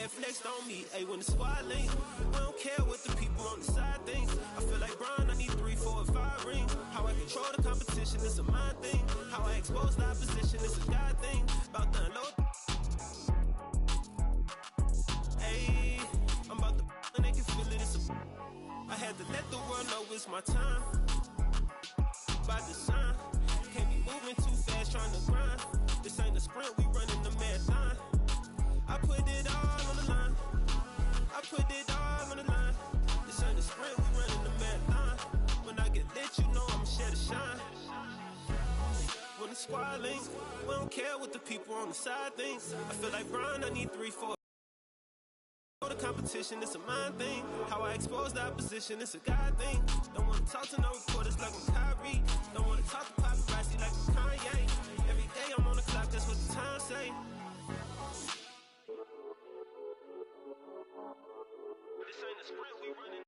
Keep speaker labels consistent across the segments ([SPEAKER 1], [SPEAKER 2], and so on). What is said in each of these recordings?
[SPEAKER 1] had flexed on me. Hey, when the squad link, we don't care what the people on the side think. I feel like Brian, I need 3, 4, and 5 rings. How I control the competition, it's a mind thing. How I expose the opposition, it's a God thing. About to unload. Hey, I'm about to and they can feel it. I had to let the world know it's my time. By design, can't be moving too fast, trying to grind. This ain't a sprint, we running the marathon. I put it all on the line. I put it all on the line. This ain't a sprint, we running the marathon. When I get lit, you know I'ma share the shine. When the squad links, we don't care what the people on the side think. I feel like Brian, I need 3, 4. The competition, it's a mind thing. How I expose the opposition, it's a God thing. Don't wanna talk to no reporters like I'm Kyrie. Don't wanna talk to paparazzi like I'm Kanye. Every day I'm on the clock, that's what the time say. This ain't a sprint, we running.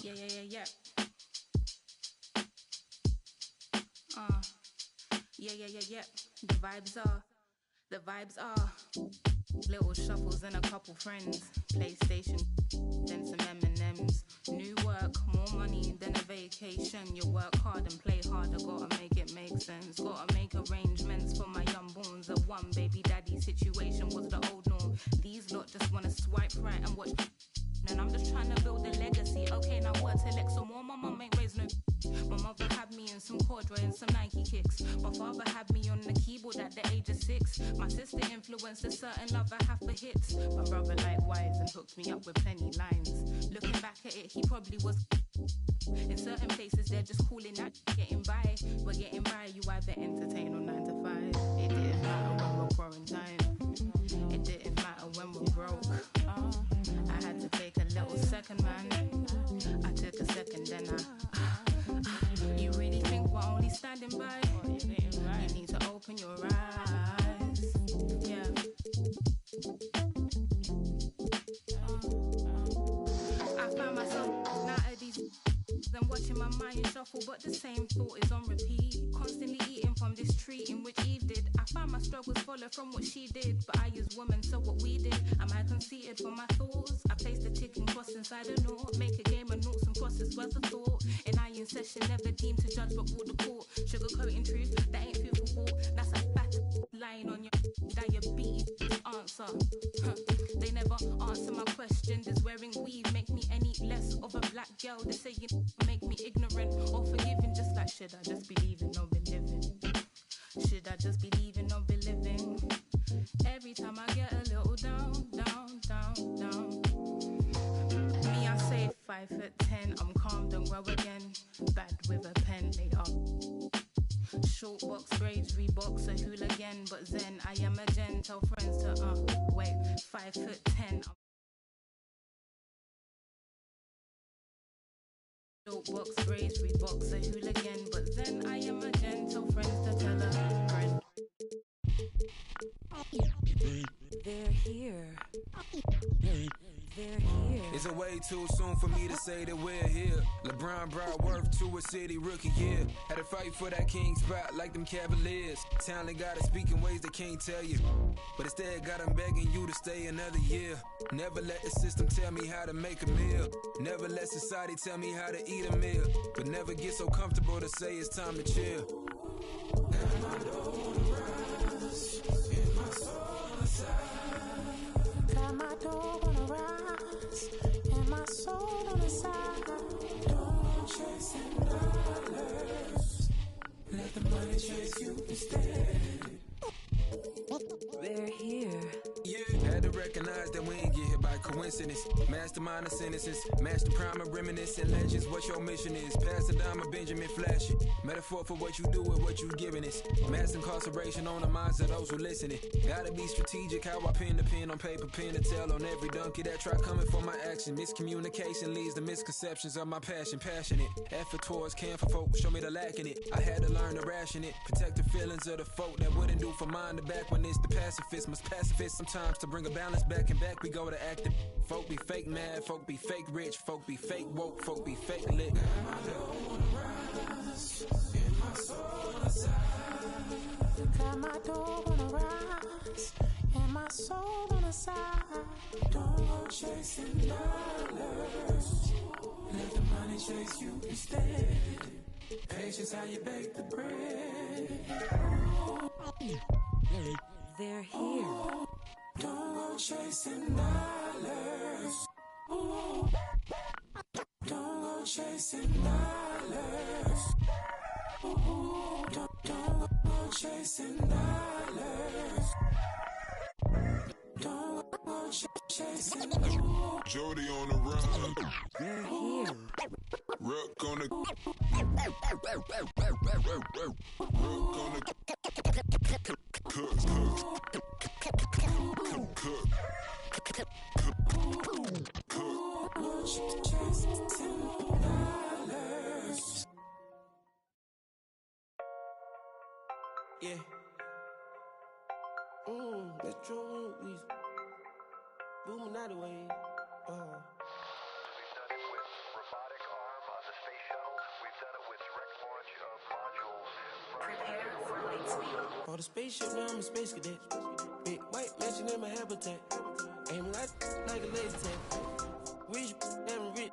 [SPEAKER 2] Yeah. Yeah. The vibes are little shuffles and a couple friends. PlayStation, then some M&Ms. New work, more money than a vacation. You work hard and play harder, gotta make it make sense. Gotta make arrangements for my young borns. A one baby daddy situation was the old norm. These lot just wanna swipe right and watch. And I'm just trying to build a legacy. Okay, now what till X or more? My mum ain't raised no. My mother had me in some corduroy and some Nike kicks. My father had me on the keyboard at the age of 6. My sister influenced a certain love I have for hits. My brother likewise and hooked me up with plenty lines. Looking back at it, he probably was. In certain places, they're just calling that getting by. We're getting by, you either entertain or 9 to 5. It didn't matter when we're quarantined. It didn't matter when we're broke. I had to take a little second, man. I took a second, then you really think we're only standing by? You need to open your eyes. Yeah. I found myself out of these and watching my mind shuffle, but the same thought is on repeat. Constantly eating from this tree in which Eve did. I found my struggles follow from what she did, but I use woman, so what we did. Am I conceited for my thoughts? I placed a ticking cross inside a note. Make a game of noughts and crosses worth of thought. And I in session, never deemed to judge but rule the court. Sugarcoating truth, that ain't food for thought. That's a fat lying on your diabetes answer. They never answer my question. Does wearing weave make me any less of a black girl? They say you make me ignorant or forgiving. Just like, should I just be leaving or be living? Should I just be leaving or be living? Every time I get a little down. Me, I say 5'10", I'm calm, don't grow again. Bad with a pen, they are. Short box braids, Reeboks, a hooligan, but Zen, I am a gen. Tell friends to, wait, 5'10", short box braids, Reeboks, a hooligan, but then I am a gen. Tell friends to tell a friend. They're here. They're here.
[SPEAKER 3] It's a way too soon for me to say that we're here. LeBron brought worth to a city rookie year. Had to fight for that king spot like them Cavaliers. Talent gotta speak in ways they can't tell you, but instead got them begging you to stay another year. Never let the system tell me how to make a meal. Never let society tell me how to eat a meal. But never get so comfortable to say it's time to chill. And I don't rise in my soul inside.
[SPEAKER 4] Got my dog on the rise and my soul on the side. Don't chase the dollars, let the money chase you instead.
[SPEAKER 2] They're here.
[SPEAKER 3] Yeah, had to recognize that we ain't get here by coincidence. Mastermind of sentences, master prime of reminiscent legends. What your mission is, pass the dime of Benjamin Flash it. Metaphor for what you do and what you giving us. Mass incarceration on the minds of those who listening. Gotta be strategic how I pen the pen on paper, pen to tell on every donkey that try coming for my action. Miscommunication leads to misconceptions of my passion. Passionate, effort towards caring for folk, show me the lack in it. I had to learn to ration it, protect the feelings of the folk that wouldn't do for mine to back when it's the pacifist. Must pacifist sometimes to bring a balance back, and back we go to acting. Folk be fake mad, folk be fake rich, folk be fake woke, folk be fake lit.
[SPEAKER 4] I don't wanna rise in my Got my dough on the rise and my soul on the side. Don't go chasing dollars. Let the money chase you instead. Patience how you bake the bread.
[SPEAKER 5] They're here.
[SPEAKER 4] Don't go chasing dollars. Don't go chasing dollars. Don't go chasing dollars. Don't go chasing dollars.
[SPEAKER 6] Jody on the run.
[SPEAKER 5] They're here.
[SPEAKER 6] Rook on the. Rook on the. Cook.
[SPEAKER 1] Yeah. That's true. We booming out the way.
[SPEAKER 7] We've done it with robotic arm on the space shuttle. We've done it with direct launch of modules.
[SPEAKER 5] Prepare for light speed.
[SPEAKER 1] For the spaceship, now I'm a space cadet. Big white mansion in my habitat. Aim like a laser tag. Rich, damn rich.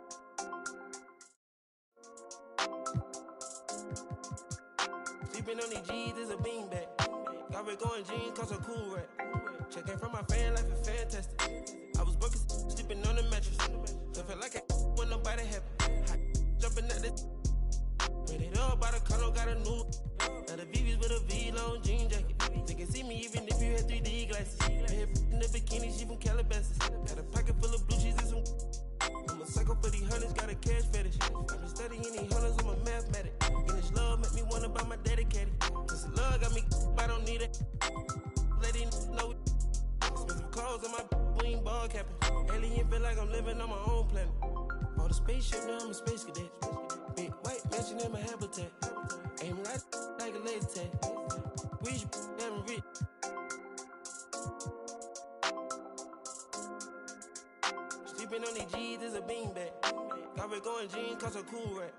[SPEAKER 1] Sleeping on these G's is a beanbag. Got red going jeans, cause a cool rat. Checking from my fan life is fantastic. I was broken, sleeping on the mattress. So felt like when nobody happy. Jumping at this. Made it up by the car, got a new. Now the VV's with a V-long jean jacket. They can see me even if you had 3D glasses. Head in the bikini, she from Calabasas. Got a pocket full of blue cheese and some. I'm a psycho for these hundreds, got a cash fetish. I've been studying these hundreds, I'm a mathematic. And this love make me wanna buy my dedicated. Cause the love got me, I don't need it. Lady know. Spend some clothes on my wing ball capping. Alien feel like I'm living on my own planet. On the spaceship, now I'm a space cadet. Big white mansion in my habitat. Aim like a laser tag. Rich, damn rich. Sleeping on these G's is a beanbag. Got red going jeans, cause a cool rat.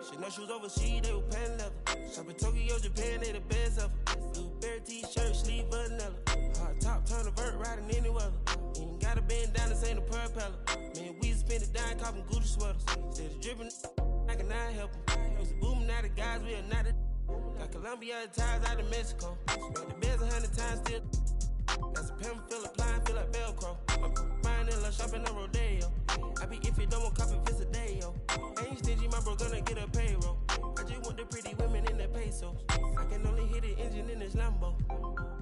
[SPEAKER 1] Shit, no shoes overseas, they were pan leather. Shop in Tokyo, Japan, they the best ever. Blue bear t-shirt, sleeve vanilla. Hard top, turn a vert, riding any weather. Ain't gotta bend down, this ain't a propeller. Man, we spend it down, copping Gucci sweaters. Instead of dripping, I cannot help them. Used to booming out of guys, we are not a. Got Colombia ties out of Mexico. Spent the beds 100 times still. Got some pimp, feel applying, feel like Velcro. I'm buying in shopping on Rodeo. I be if you don't want copy, visit a day, yo. Ain't stingy, my bro gonna get a payroll. I just want the pretty women in the pesos. I can only hit the engine in this Lambo.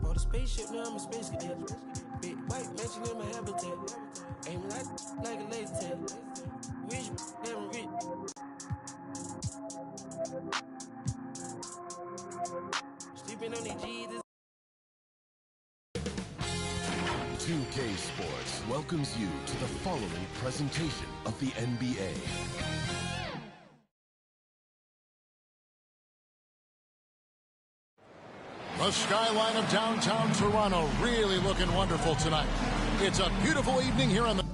[SPEAKER 1] For the spaceship, now I'm a space cadet. Big white mansion in my habitat. Aim like a laser tag. Rich, damn rich. Sleeping on these G's.
[SPEAKER 8] 2K Sports welcomes you to the following presentation of the NBA.
[SPEAKER 9] The skyline of downtown Toronto really looking wonderful tonight. It's a beautiful evening here on the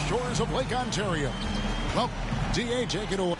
[SPEAKER 9] shores of Lake Ontario. Well, DA, take it away.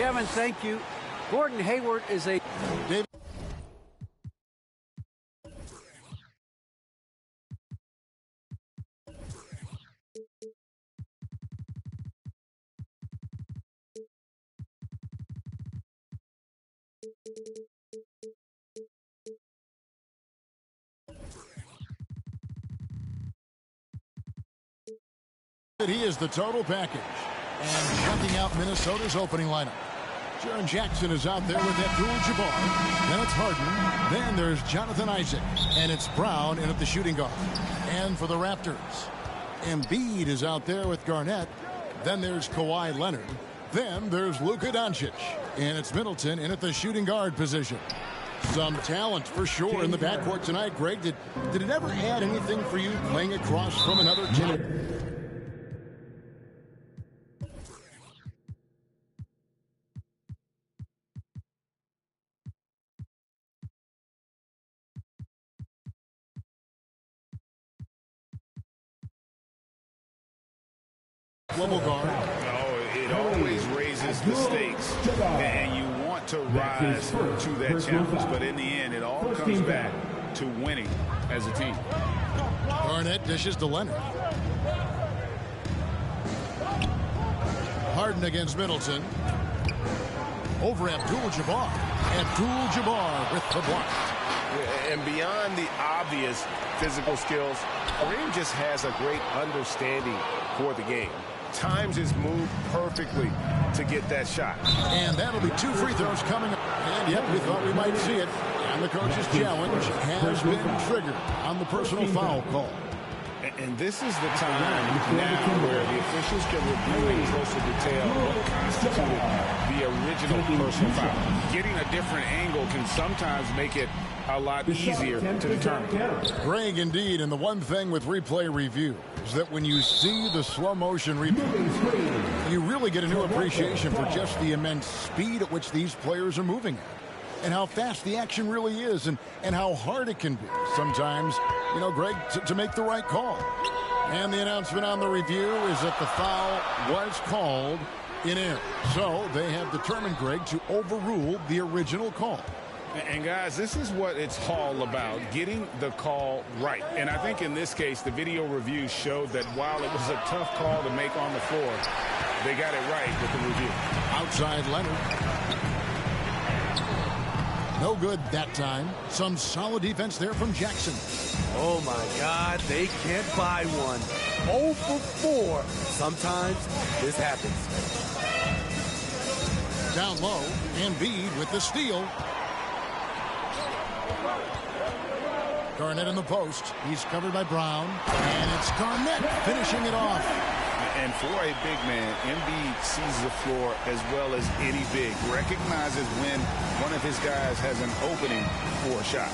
[SPEAKER 10] Kevin, thank you. Gordon Hayward is a...
[SPEAKER 9] David. He is the total package. And checking out Minnesota's opening lineup. Jaren Jackson is out there with Abdul-Jabbar. Then it's Harden. Then there's Jonathan Isaac. And it's Brown in at the shooting guard. And for the Raptors, Embiid is out there with Garnett. Then there's Kawhi Leonard. Then there's Luka Doncic. And it's Middleton in at the shooting guard position. Some talent for sure in the backcourt tonight. Greg, did it ever add anything for you playing across from another team? Level guard.
[SPEAKER 11] Oh, it always raises the stakes, and you want to rise to that challenge. But in the end, it all comes back to winning as a team.
[SPEAKER 9] Garnett dishes to Leonard. Harden against Middleton. Over Abdul-Jabbar. Abdul-Jabbar with the block.
[SPEAKER 12] And beyond the obvious physical skills, Kareem just has a great understanding for the game. Times his move perfectly to get that shot.
[SPEAKER 9] And that'll be 2 free throws coming up. And yep, we thought we might see it. And the coach's challenge has been triggered on the personal foul call.
[SPEAKER 11] And this is the time now where the officials can review in closer detail what constituted the original personal foul. Getting a different angle can sometimes make it a lot easier to determine.
[SPEAKER 9] Greg, indeed, and the one thing with replay review is that when you see the slow motion replay, you really get a new appreciation for just the immense speed at which these players are moving at. And how fast the action really is, and how hard it can be sometimes, you know, Greg, to make the right call. And the announcement on the review is that the foul was called in error. So they have determined, Greg, to overrule the original call.
[SPEAKER 11] And guys, this is what it's all about, getting the call right. And I think in this case, the video review showed that while it was a tough call to make on the floor, they got it right with the review.
[SPEAKER 9] Outside Leonard. No good that time. Some solid defense there from Jackson.
[SPEAKER 13] Oh, my God. They can't buy one. 0 for 4. Sometimes this happens.
[SPEAKER 9] Down low, Embiid with the steal. Garnett in the post. He's covered by Brown. And it's Garnett finishing it off.
[SPEAKER 11] And for a big man, Embiid sees the floor as well as any big. Recognizes when one of his guys has an opening for a shot.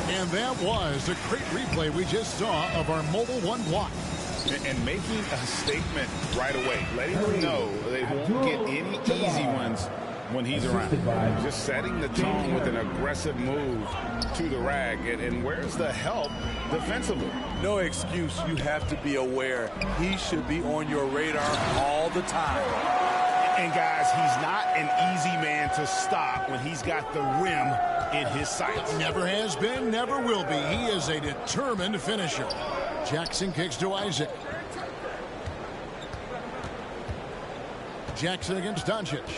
[SPEAKER 9] And that was a great replay we just saw of our Mobile One block.
[SPEAKER 11] And making a statement right away. Letting them know they won't get any easy ones when he's around. Just setting the tone with an aggressive move to the rag. And where's the help defensively?
[SPEAKER 13] No excuse. You have to be aware. He should be on your radar all the time.
[SPEAKER 11] And guys, he's not an easy man to stop when he's got the rim in his sights.
[SPEAKER 9] Never has been, never will be. He is a determined finisher. Jackson kicks to Isaac. Jackson against Doncic.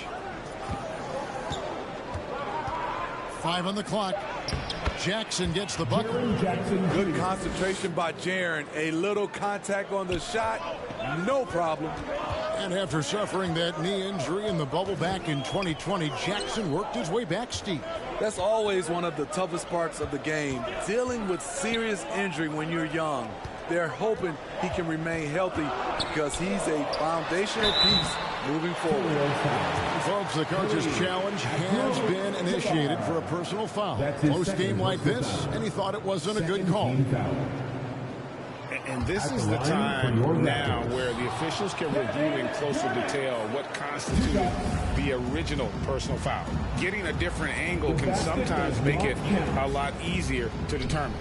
[SPEAKER 9] 5 on the clock. Jackson gets the bucket.
[SPEAKER 13] Good concentration by Jaren. A little contact on the shot, no problem.
[SPEAKER 9] And after suffering that knee injury in the bubble back in 2020, Jackson worked his way back, Steve.
[SPEAKER 13] That's always one of the toughest parts of the game, dealing with serious injury when you're young. They're hoping he can remain healthy because he's a foundational piece moving forward.
[SPEAKER 9] Folks, the coach's challenge has been initiated for a personal foul. Close game like this, and he thought it wasn't a good call.
[SPEAKER 11] And this is the time now where the officials can review in closer detail what constituted the original personal foul. Getting a different angle can sometimes make it a lot easier to determine.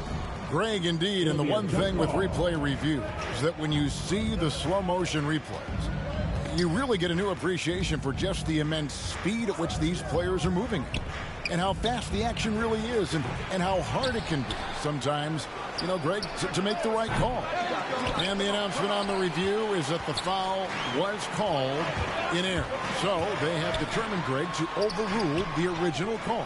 [SPEAKER 9] Greg, indeed, and the one thing with replay review is that when you see the slow motion replays, You really get a new appreciation for just the immense speed at which these players are moving and how fast the action really is and how hard it can be sometimes, you know, Greg, to make the right call. And the announcement on the review is that the foul was called in error. So they have determined, Greg, to overrule the original call.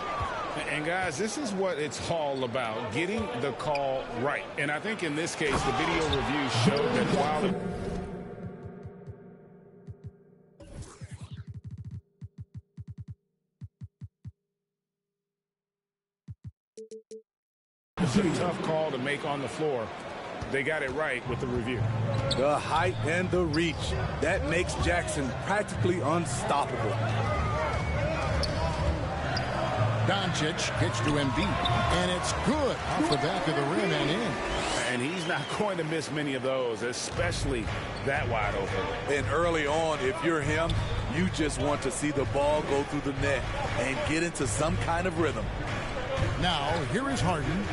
[SPEAKER 11] And guys, this is what it's all about, getting the call right. And I think in this case, the video review showed that while it's a tough call to make on the floor, they got it right with the review.
[SPEAKER 13] The height and the reach, that makes Jackson practically unstoppable.
[SPEAKER 9] Doncic gets to Embiid, and it's good off the back of the rim and in.
[SPEAKER 11] And he's not going to miss many of those, especially that wide open.
[SPEAKER 13] And early on, if you're him, you just want to see the ball go through the net and get into some kind of rhythm.
[SPEAKER 9] Now, here is Harden.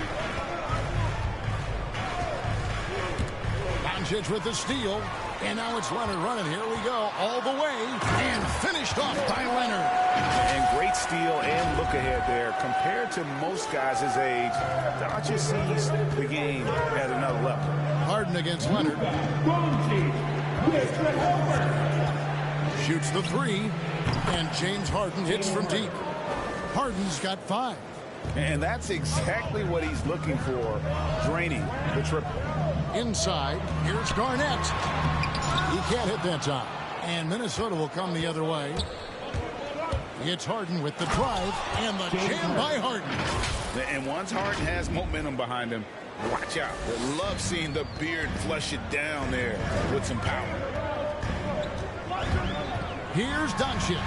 [SPEAKER 9] Doncic with the steal. And now it's Leonard running. Here we go. All the way. And finished off by Leonard.
[SPEAKER 12] And great steal and look ahead there. Compared to most guys his age, Doncic sees the game at another level.
[SPEAKER 9] Harden against Leonard. Shoots the three. And James Harden hits from deep. Harden's got 5.
[SPEAKER 12] And that's exactly what he's looking for, draining the triple.
[SPEAKER 9] Inside, here's Garnett. He can't hit that time. And Minnesota will come the other way. It's Harden with the drive and the jam by Harden.
[SPEAKER 11] And once Harden has momentum behind him, watch out.
[SPEAKER 12] I love seeing the beard flush it down there with some power.
[SPEAKER 9] Here's Doncic.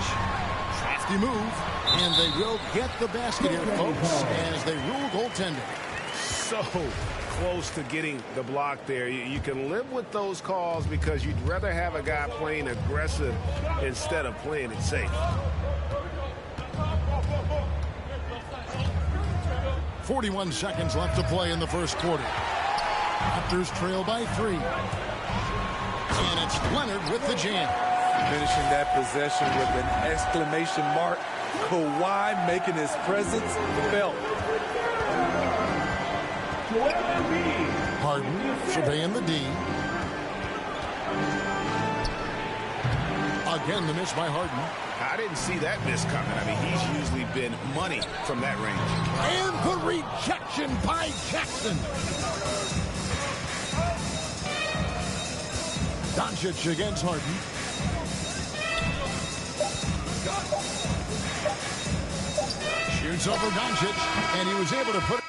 [SPEAKER 9] Crafty move. And they will get the basket here, folks, as they rule goaltending.
[SPEAKER 12] So close to getting the block there. You can live with those calls because you'd rather have a guy playing aggressive instead of playing it safe.
[SPEAKER 9] 41 seconds left to play in the first quarter. Raptors trail by 3. And it's Leonard with the jam.
[SPEAKER 13] Finishing that possession with an exclamation mark. Kawhi making his presence felt.
[SPEAKER 9] Harden surveying the D. Again, the miss by Harden.
[SPEAKER 12] I didn't see that miss coming. I mean, he's usually been money from that range.
[SPEAKER 9] And the rejection by Jackson. Doncic against Harden. Shoots over Doncic, and he was able to put it.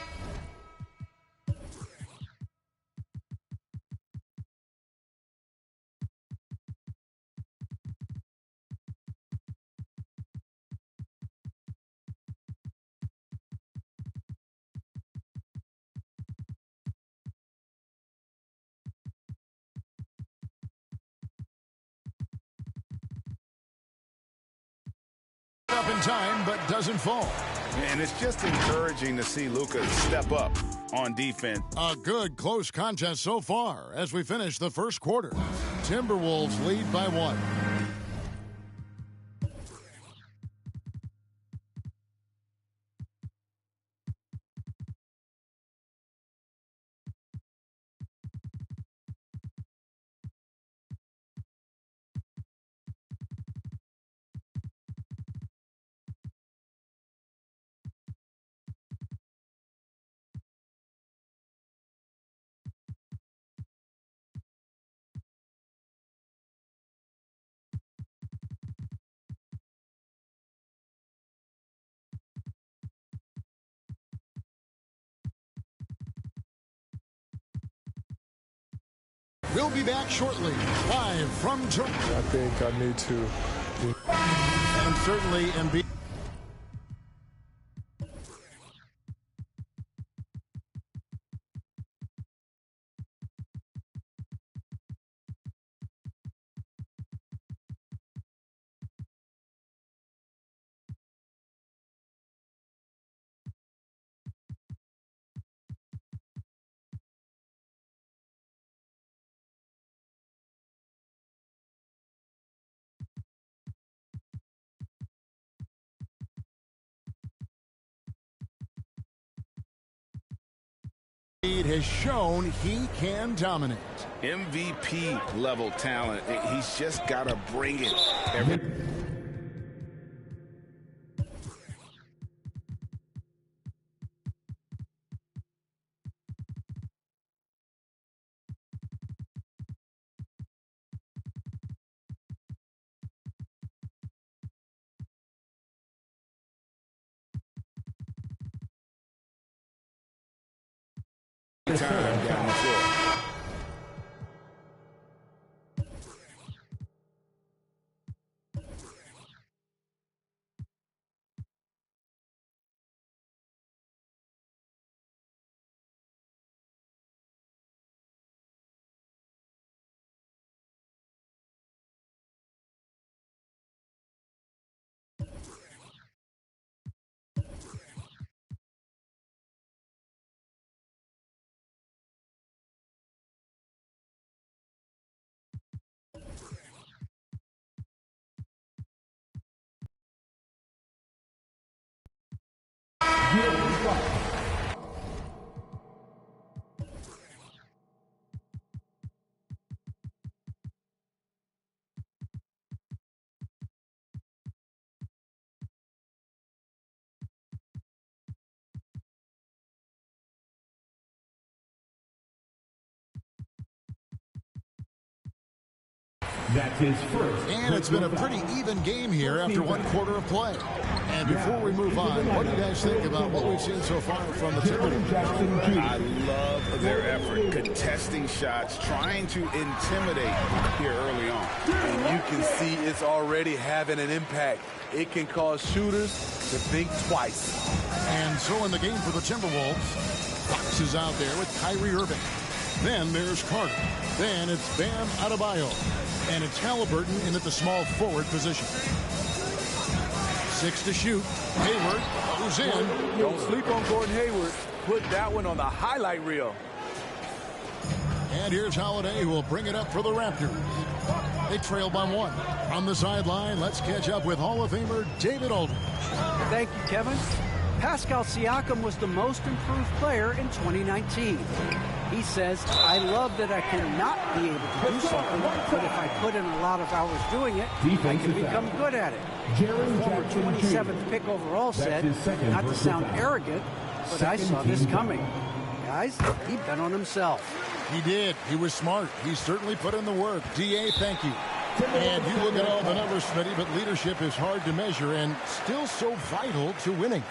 [SPEAKER 9] Up in time, but doesn't fall.
[SPEAKER 12] And it's just encouraging to see Luka step up on defense.
[SPEAKER 9] A good close contest so far as we finish the first quarter. Timberwolves lead by 1. We'll be back shortly, live from Turkey.
[SPEAKER 14] I think I need to.
[SPEAKER 9] And certainly Embiid. has shown he can dominate.
[SPEAKER 11] MVP level talent. He's just got to bring it every. Time down the floor.
[SPEAKER 9] That's his first. And it's been a pretty even game here after one quarter of play. And before we move on, what do you guys think about what we've seen so far from the Timberwolves?
[SPEAKER 11] I love their effort, contesting shots, trying to intimidate here early on.
[SPEAKER 13] And you can see it's already having an impact. It can cause shooters to think twice.
[SPEAKER 9] And so in the game for the Timberwolves, Fox is out there with Kyrie Irving. Then there's Carter. Then it's Bam Adebayo. And it's Halliburton in at the small forward position. 6 to shoot. Hayward goes in.
[SPEAKER 13] Don't sleep on Gordon Hayward. Put that one on the highlight reel.
[SPEAKER 9] And here's Holiday, who will bring it up for the Raptors. They trail by 1. On the sideline, let's catch up with Hall of Famer David Aldridge.
[SPEAKER 10] Thank you, Kevin. Pascal Siakam was the most improved player in 2019. He says, I love that I cannot be able to do something, but if I put in a lot of hours doing it, I can become good at it. The former 27th pick overall said, not to sound arrogant, but I saw this coming. Guys, he bet on himself.
[SPEAKER 9] He did. He was smart. He certainly put in the work. D.A., thank you. And you look at all the numbers, Smitty, but leadership is hard to measure and still so vital to winning.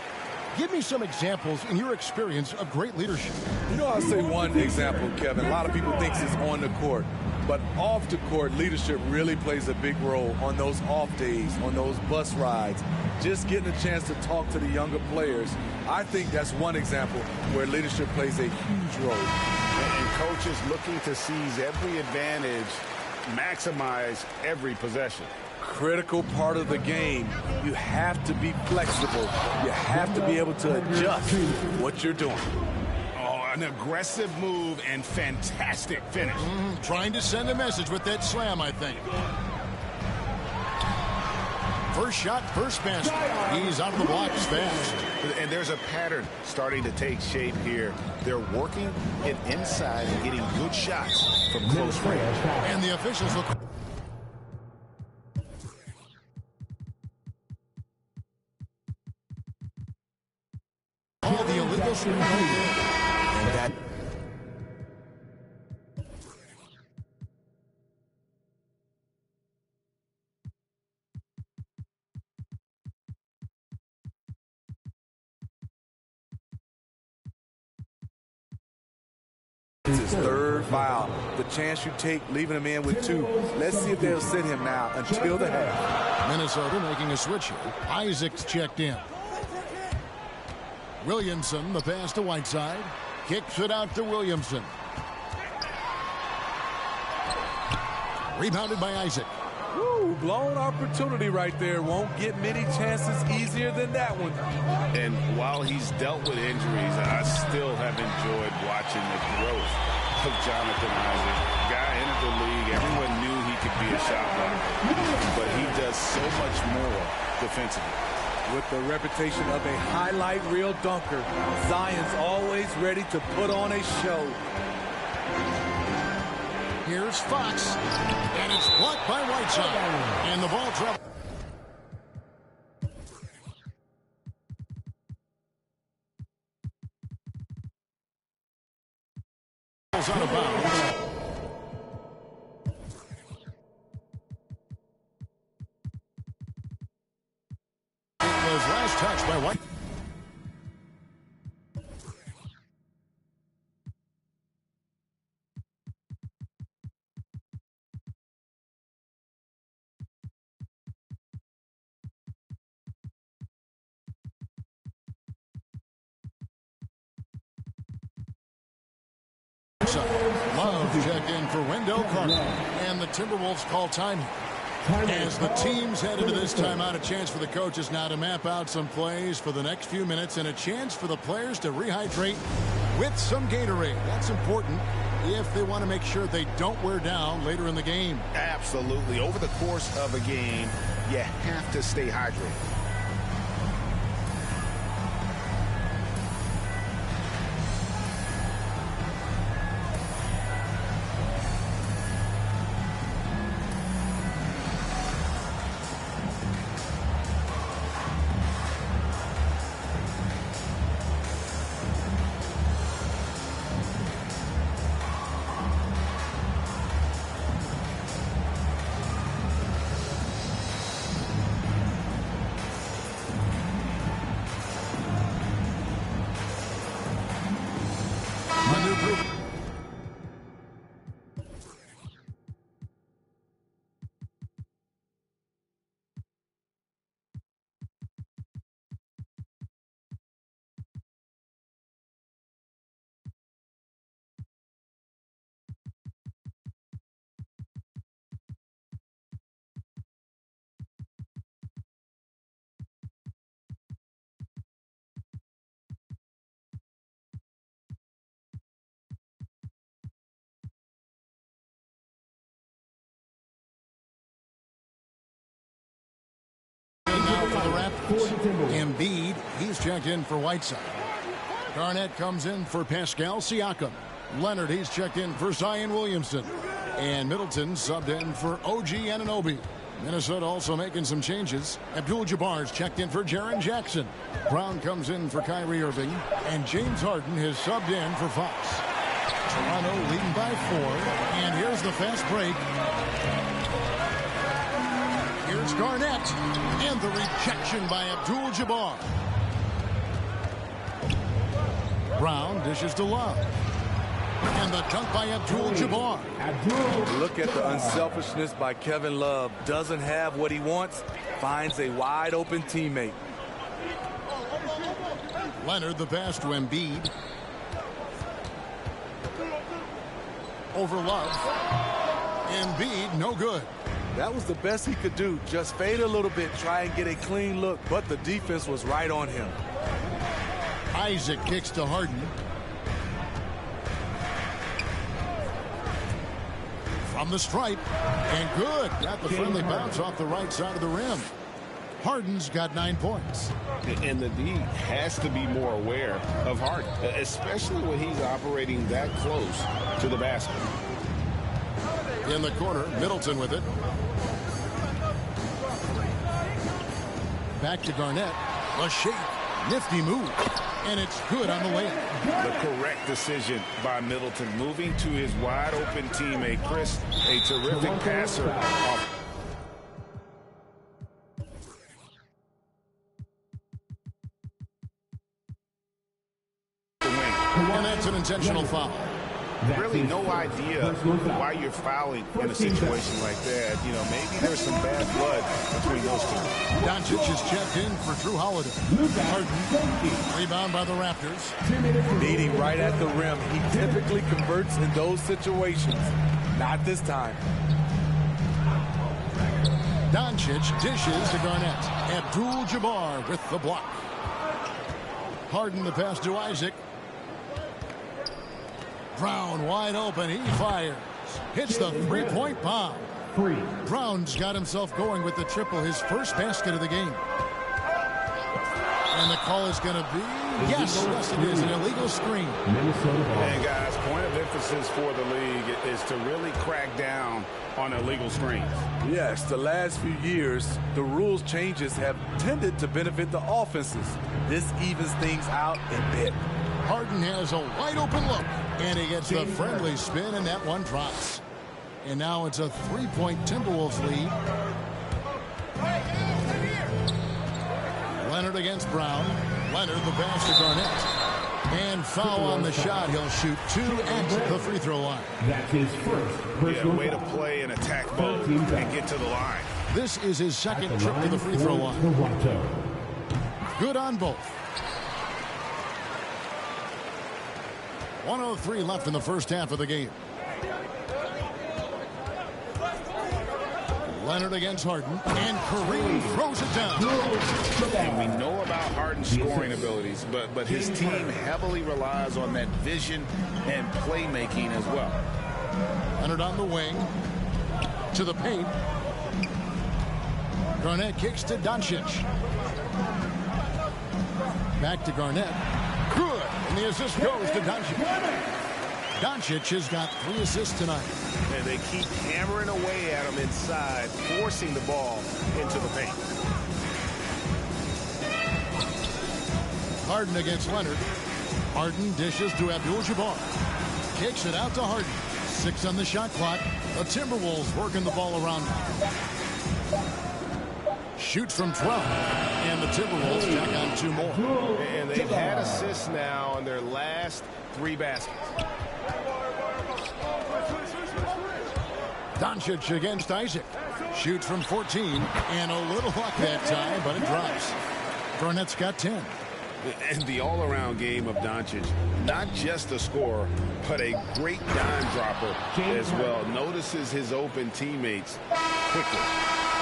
[SPEAKER 9] Give me some examples in your experience of great leadership.
[SPEAKER 13] You know, I'll say one example, Kevin. A lot of people think it's on the court. But off the court, leadership really plays a big role on those off days, on those bus rides. Just getting a chance to talk to the younger players. I think that's one example where leadership plays a huge role.
[SPEAKER 11] And coaches looking to seize every advantage, maximize every possession.
[SPEAKER 13] Critical part of the game. You have to be flexible. You have to be able to adjust what you're doing.
[SPEAKER 11] Oh, an aggressive move and fantastic finish.
[SPEAKER 9] Trying to send a message with that slam, I think. First shot, first basket. He's out of the blocks fast.
[SPEAKER 11] And there's a pattern starting to take shape here. They're working it inside and getting good shots from close range.
[SPEAKER 9] And the officials look... all the illegal shooting. And that...
[SPEAKER 13] It's his third foul. The chance you take leaving him in with 2. Let's see if they'll sit him now until the half.
[SPEAKER 9] Minnesota making a switch here. Isaac's checked in. Williamson, the pass to Whiteside. Kicks it out to Williamson. Rebounded by Isaac.
[SPEAKER 13] Woo, blown opportunity right there. Won't get many chances easier than that one.
[SPEAKER 11] And while he's dealt with injuries, I still have enjoyed watching the growth of Jonathan Isaac. Guy entered the league. Everyone knew he could be a shot blocker. But he does so much more defensively.
[SPEAKER 13] With the reputation of a highlight reel dunker, Zion's always ready to put on a show.
[SPEAKER 9] Here's Fox, and it's blocked by Whiteside, and the ball trouble. Out of bounds. It was last touch by White. Love checked in for Wendell Carter, and the Timberwolves call time. As the teams head into this timeout, a chance for the coaches now to map out some plays for the next few minutes and a chance for the players to rehydrate with some Gatorade. That's important if they want to make sure they don't wear down later in the game.
[SPEAKER 12] Absolutely. Over the course of a game, you have to stay hydrated. Now for the Raptors, Embiid, he's checked in for Whiteside. Garnett comes in for Pascal Siakam. Leonard, he's checked in for Zion Williamson. And Middleton subbed in for OG Anunoby. Minnesota also making some changes. Abdul-Jabbar's checked in for Jaren Jackson. Brown comes in for Kyrie Irving. And James Harden has subbed in for Fox. Toronto leading by 4. And here's the fast break. Here's Garnett, and the rejection by Abdul-Jabbar. Brown dishes to Love, and the dunk by Abdul-Jabbar.
[SPEAKER 13] Look at the unselfishness by Kevin Love. Doesn't have what he wants, finds a wide open teammate.
[SPEAKER 9] Leonard, the pass to Embiid. Over Love. Embiid, no good.
[SPEAKER 13] That was the best he could do. Just fade a little bit, try and get a clean look, but the defense was right on him.
[SPEAKER 9] Isaac kicks to Harden. From the stripe, and good. Got the friendly bounce off the right side of the rim. Harden's got 9 points.
[SPEAKER 12] And the D has to be more aware of Harden, especially when he's operating that close to the basket.
[SPEAKER 9] In the corner, Middleton with it. Back to Garnett. A shake. Nifty move. And it's good on the layup.
[SPEAKER 11] The correct decision by Middleton. Moving to his wide open teammate, Chris. A terrific passer.
[SPEAKER 9] And that's an intentional foul.
[SPEAKER 11] Really no idea why you're fouling in a situation like that. You know, maybe there's some bad blood between those two.
[SPEAKER 9] Doncic is checked in for Drew Holiday. Harden, rebound by the Raptors.
[SPEAKER 13] Beating right at the rim. He typically converts in those situations. Not this time.
[SPEAKER 9] Doncic dishes to Garnett. Abdul-Jabbar with the block. Harden the pass to Isaac. Brown wide open. He fires. Hits the three-point bomb. Brown's got himself going with the triple, his first basket of the game.
[SPEAKER 12] call is going to be, yes, it is an illegal screen.
[SPEAKER 11] And guys, point of emphasis for the league is to really crack down on illegal screens.
[SPEAKER 13] Yes, the last few years, the rules changes have tended to benefit the offenses. This evens things out a bit.
[SPEAKER 12] Harden has a wide open look, and he gets the friendly spin, and that one drops. And now it's a 3-point Timberwolves lead. Leonard against Brown. Leonard the pass to Garnett. And foul on the shot. He'll shoot 2 at the free throw line.
[SPEAKER 14] That's his first.
[SPEAKER 11] Way to play in attack mode and get to the line.
[SPEAKER 12] This is his second trip to the free throw line. Good on both. 1:03 left in the first half of the game. Leonard against Harden, and Kareem throws it down.
[SPEAKER 11] And we know about Harden's scoring abilities, but his team heavily relies on that vision and playmaking as well.
[SPEAKER 12] Leonard on the wing, to the paint. Garnett kicks to Doncic. Back to Garnett. Good, and the assist goes to Doncic. Doncic has got 3 assists tonight.
[SPEAKER 11] And they keep hammering away at him inside, forcing the ball into the paint.
[SPEAKER 12] Harden against Leonard. Harden dishes to Abdul-Jabbar. Kicks it out to Harden. 6 on the shot clock. The Timberwolves working the ball around now. Shoots from 12. And the Timberwolves tack on 2 more.
[SPEAKER 11] And they've had assists now on their last 3 baskets.
[SPEAKER 12] Doncic against Isaac. Shoots from 14. And a little luck that time, but it drops. Garnett's got 10.
[SPEAKER 11] And the all-around game of Doncic, not just a scorer, but a great dime dropper as well. Notices his open teammates quickly.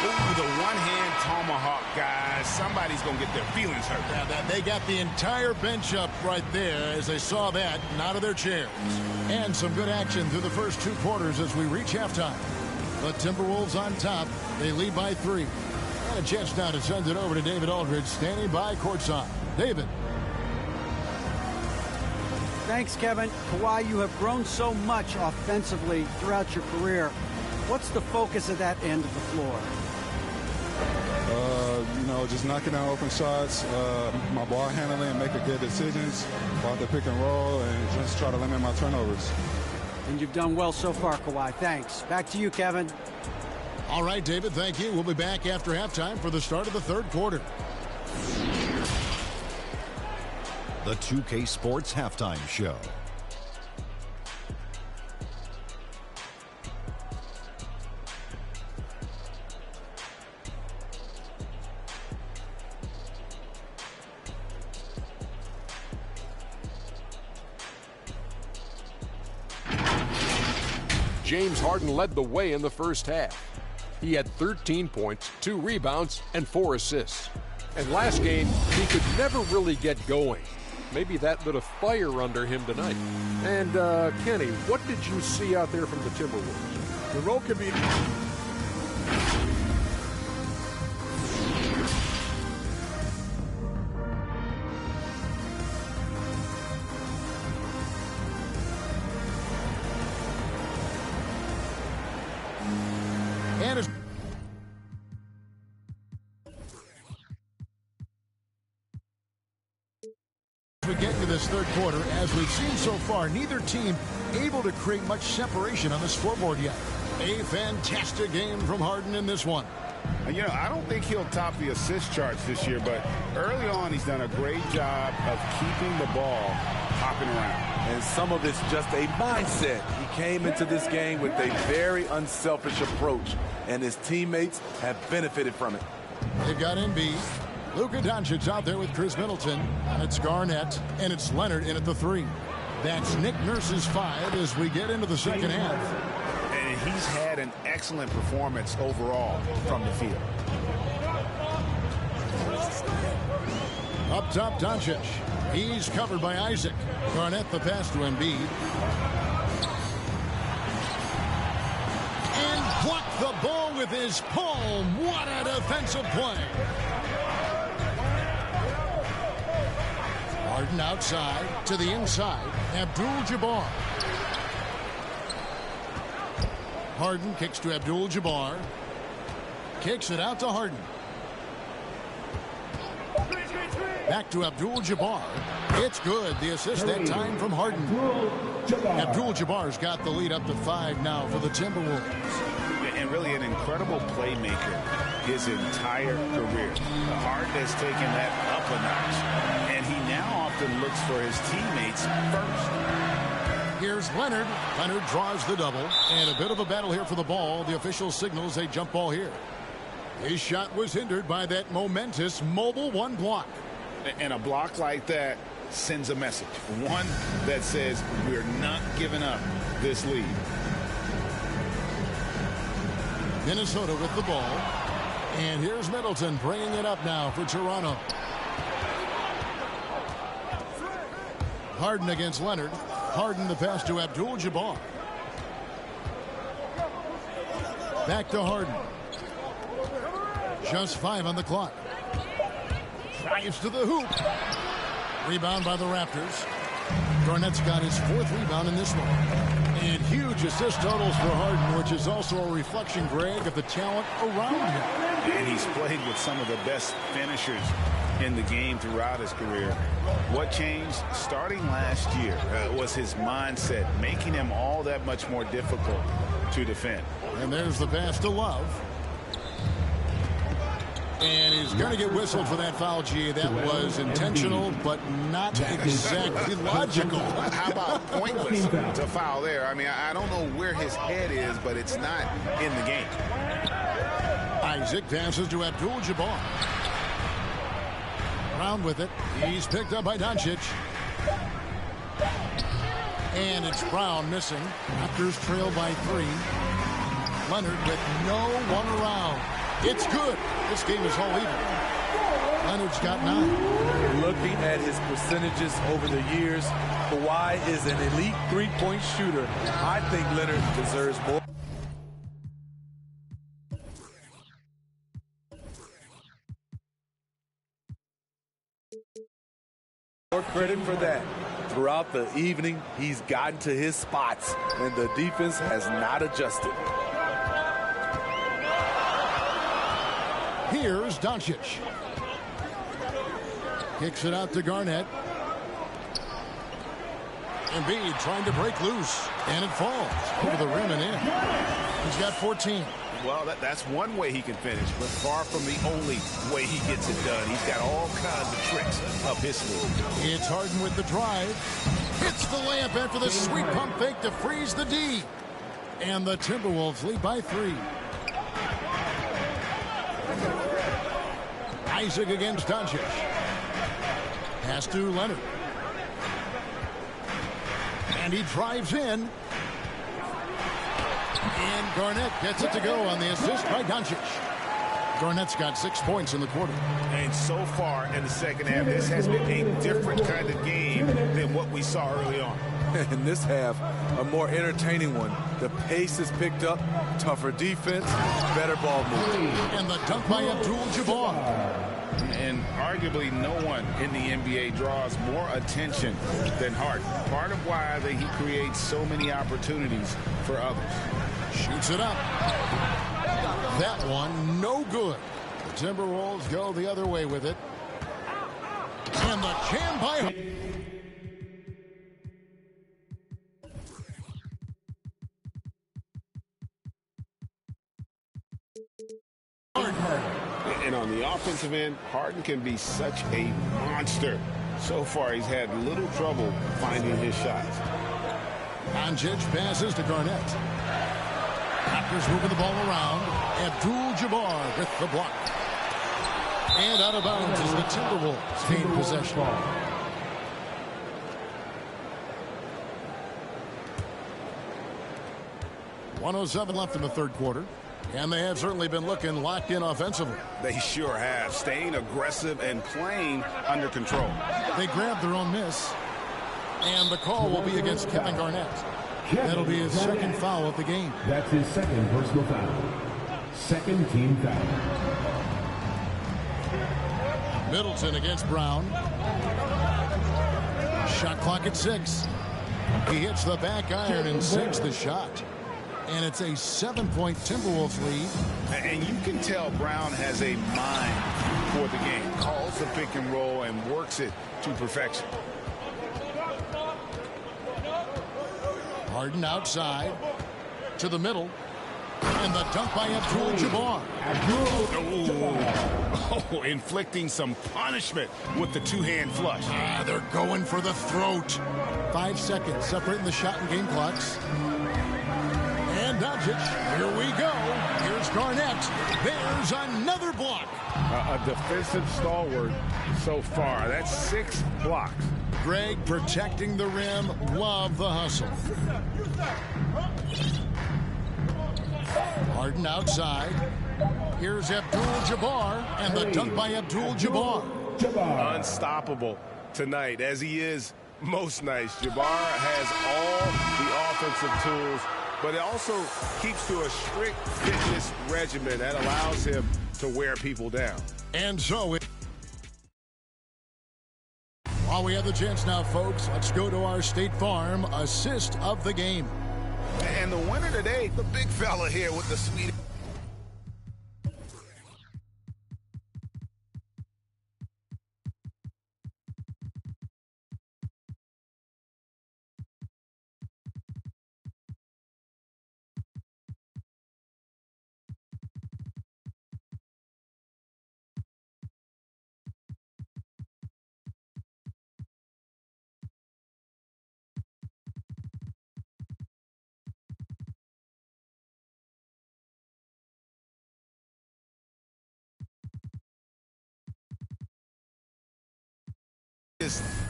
[SPEAKER 11] Ooh, the one-hand tomahawk, guys. Somebody's going to get their feelings hurt.
[SPEAKER 12] Yeah, they got the entire bench up right there as they saw that and out of their chairs. And some good action through the first 2 quarters as we reach halftime. The Timberwolves on top. They lead by 3. And a chance now to send it over to David Aldridge, standing by courtside. David.
[SPEAKER 10] Thanks, Kevin. Kawhi, you have grown so much offensively throughout your career. What's the focus of that end of the floor?
[SPEAKER 15] Just knocking down open shots, my ball handling, making good decisions about the pick and roll, and just try to limit my turnovers.
[SPEAKER 10] And you've done well so far, Kawhi. Thanks. Back to you, Kevin.
[SPEAKER 12] All right, David, thank you. We'll be back after halftime for the start of the 3rd quarter.
[SPEAKER 16] The 2K Sports Halftime Show.
[SPEAKER 17] James Harden led the way in the first half. He had 13 points, 2 rebounds, and 4 assists. And last game, he could never really get going. Maybe that lit a fire under him tonight. And, Kenny, what did you see out there from the Timberwolves?
[SPEAKER 18] The role could be...
[SPEAKER 12] And as we get into this 3rd quarter, as we've seen so far, neither team able to create much separation on the scoreboard yet. A fantastic game from Harden in this one.
[SPEAKER 11] And, I don't think he'll top the assist charts this year, but early on he's done a great job of keeping the ball hopping around.
[SPEAKER 13] And some of it's just a mindset. He came into this game with a very unselfish approach, and his teammates have benefited from it.
[SPEAKER 12] They've got Embiid. Luka Doncic out there with Chris Middleton. It's Garnett, and it's Leonard in at the 3. That's Nick Nurse's 5 as we get into the second half.
[SPEAKER 11] And he's had an excellent performance overall from the field.
[SPEAKER 12] Up top, Doncic. He's covered by Isaac. Garnett the pass to Embiid. And blocked the ball with his palm. What a defensive play. Harden outside to the inside. Abdul-Jabbar. Harden kicks to Abdul-Jabbar. Kicks it out to Harden. Back to Abdul-Jabbar. It's good. The assist that time from Harden. Abdul-Jabbar's got the lead up to 5 now for the Timberwolves.
[SPEAKER 11] And really an incredible playmaker his entire career. Harden has taken that up a notch, and he now often looks for his teammates first.
[SPEAKER 12] Here's Leonard. Leonard draws the double, and a bit of a battle here for the ball. The official signals a jump ball here. His shot was hindered by that momentous mobile 1 block.
[SPEAKER 11] And a block like that sends a message. One that says we're not giving up this lead.
[SPEAKER 12] Minnesota with the ball. And here's Middleton bringing it up now for Toronto. Harden against Leonard. Harden the pass to Abdul-Jabbar. Back to Harden. Just 5 on the clock. Drives to the hoop. Rebound by the Raptors. Garnett's got his 4th rebound in this one. And huge assist totals for Harden, which is also a reflection, Greg, of the talent around him.
[SPEAKER 11] And he's played with some of the best finishers in the game throughout his career. What changed starting last year was his mindset, making him all that much more difficult to defend.
[SPEAKER 12] And there's the pass to Love. And he's going to get whistled for that foul, G. That was intentional, but not exactly logical.
[SPEAKER 11] How about pointless to foul there? I mean, I don't know where his head is, but it's not in the game.
[SPEAKER 12] Isaac passes to Abdul-Jabbar. Brown with it. He's picked up by Doncic. And it's Brown missing. Raptors trail by 3. Leonard with no one around. It's good. This game is all even. Leonard's got 9.
[SPEAKER 13] Looking at his percentages over the years, Kawhi is an elite 3-point shooter. I think Leonard deserves more. More credit for that. Throughout the evening, he's gotten to his spots, and the defense has not adjusted.
[SPEAKER 12] Here's Doncic. Kicks it out to Garnett. Embiid trying to break loose, and it falls over the rim and in. He's got 14.
[SPEAKER 11] Well, that's one way he can finish, but far from the only way he gets it done. He's got all kinds of tricks up his sleeve.
[SPEAKER 12] It's Harden with the drive. Hits the layup after the sweet pump fake to freeze the D. And the Timberwolves lead by 3. Isaac against Doncic. Pass to Leonard. And he drives in. And Garnett gets it to go on the assist by Doncic. Garnett's got 6 points in the quarter.
[SPEAKER 11] And so far in the second half, this has been a different kind of game than what we saw early on.
[SPEAKER 13] In this half, a more entertaining one. The pace is picked up, tougher defense, better ball movement.
[SPEAKER 12] And the dunk by Abdul-Jabbar.
[SPEAKER 11] And arguably no one in the NBA draws more attention than Harden. Part of why he creates so many opportunities for others.
[SPEAKER 12] Shoots it up. That one, no good. The Timberwolves go the other way with it. And the jam by
[SPEAKER 11] And on the offensive end, Harden can be such a monster. So far, he's had little trouble finding his shots.
[SPEAKER 12] Doncic passes to Garnett. Raptors moving the ball around. Abdul-Jabbar with the block. And out of bounds as the Timberwolves gain possession. 1:07 left in the third quarter. And they have certainly been looking locked in offensively.
[SPEAKER 11] They sure have, staying aggressive and playing under control.
[SPEAKER 12] They grabbed their own miss. And the call will be against Kevin Garnett. That'll be his second foul of the game.
[SPEAKER 14] That's his second personal foul. Second team foul.
[SPEAKER 12] Middleton against Brown. Shot clock at 6. He hits the back iron and sinks the shot. And it's a 7-point Timberwolves lead.
[SPEAKER 11] And you can tell Brown has a mind for the game. Calls the pick and roll and works it to perfection.
[SPEAKER 12] Harden outside to the middle. And the dunk by Abdul-Jabbar.
[SPEAKER 11] Oh, inflicting some punishment with the two-hand flush.
[SPEAKER 12] They're going for the throat. 5 seconds separating the shot and game clocks. And Doncic, here we go. Here's Garnett. There's another block.
[SPEAKER 11] A defensive stalwart so far. That's 6 blocks.
[SPEAKER 12] Greg protecting the rim. Love the hustle. Harden outside. Here's Abdul-Jabbar, and the dunk by Abdul-Jabbar.
[SPEAKER 11] Unstoppable tonight, as he is most nights. Jabbar has all the offensive tools, but it also keeps to a strict fitness regimen that allows him to wear people down.
[SPEAKER 12] And so, while we have the chance now, folks, let's go to our State Farm assist of the game.
[SPEAKER 11] And the winner today, the big fella here with the sweet.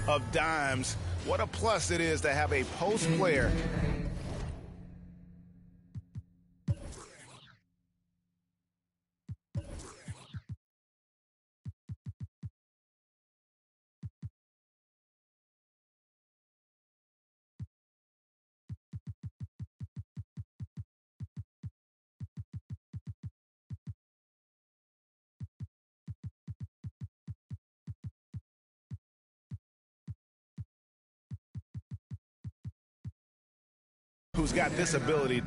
[SPEAKER 11] Of dimes. What a plus it is to have a post player. Who's got this ability.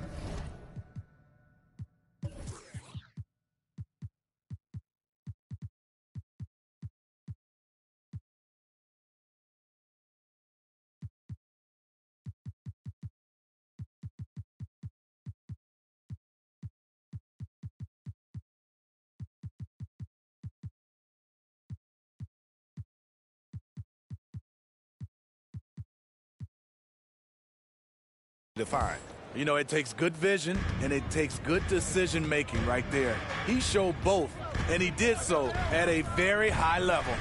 [SPEAKER 13] Defined. You know, it takes good vision and it takes good decision making right there. He showed both, and he did so at a very high level.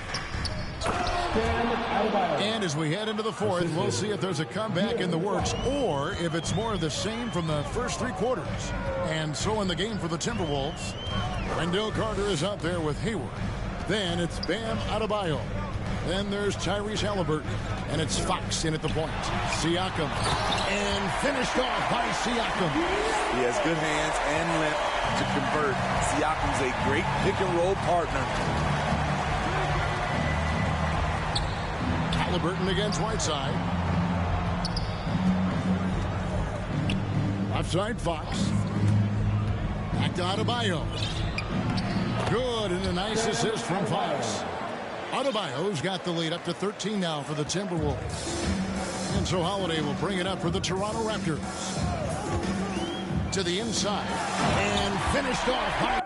[SPEAKER 12] And as we head into the fourth, we'll see if there's a comeback in the works or if it's more of the same from the first 3 quarters. And so in the game for the Timberwolves, Wendell Carter is out there with Hayward. Then it's Bam Adebayo. Then there's Tyrese Halliburton, and it's Fox in at the point. Siakam, and finished off by Siakam.
[SPEAKER 13] He has good hands and length to convert. Siakam's a great pick-and-roll partner.
[SPEAKER 12] Halliburton against Whiteside. Left side, Fox. Back to Adebayo. Good, and a nice assist from Fox. Adebayo's got the lead up to 13 now for the Timberwolves. And so Holiday will bring it up for the Toronto Raptors. To the inside. And finished off by...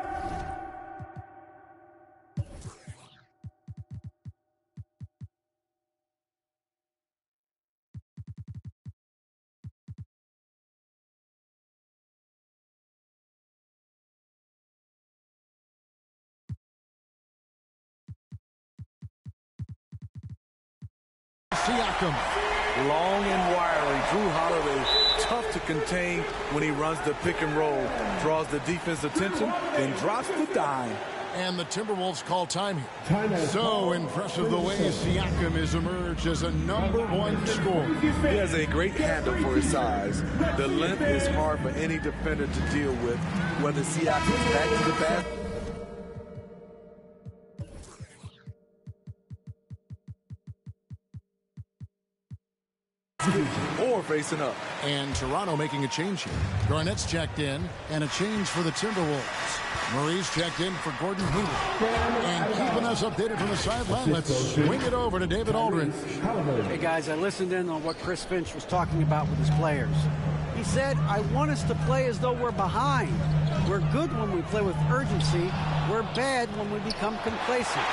[SPEAKER 12] Siakam.
[SPEAKER 13] Long and wiry. Jrue Holiday, tough to contain when he runs the pick and roll. Draws the defense attention, then drops the dime.
[SPEAKER 12] And the Timberwolves call time here. So impressive the way Siakam has emerged as a #1 scorer.
[SPEAKER 13] He has a great handle for his size. The length is hard for any defender to deal with, whether Siakam's back to the basket. basket or facing up.
[SPEAKER 12] And Toronto making a change here. Garnett's checked in, and a change for the Timberwolves. Murray's checked in for Gordon Hayward. And keeping us updated from the sideline, let's swing it over to David Aldridge.
[SPEAKER 10] Hey, guys, I listened in on what Chris Finch was talking about with his players. He said, I want us to play as though we're behind. We're good when we play with urgency. We're bad when we become complacent.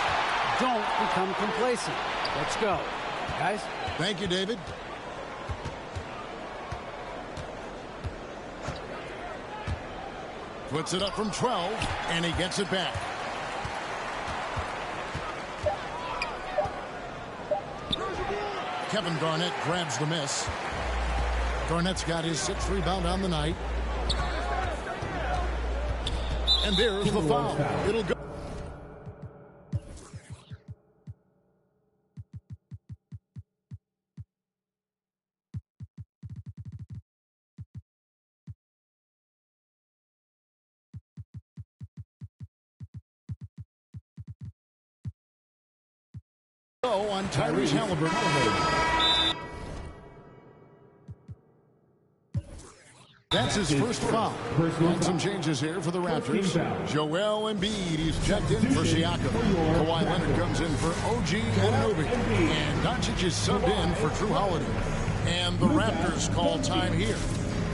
[SPEAKER 10] Don't become complacent. Let's go. Guys?
[SPEAKER 12] Thank you, David. Puts it up from 12, and he gets it back. Kevin Garnett grabs the miss. Garnett's got his 6th rebound on the night. And there's the foul. It'll go. On Tyrese Halliburton. That's his first foul. And some changes here for the Raptors. Joel Embiid, he's checked in for Siakam. Kawhi Leonard comes in for OG Anunoby. And Doncic is subbed in for Drew Holiday. And the Raptors call time here.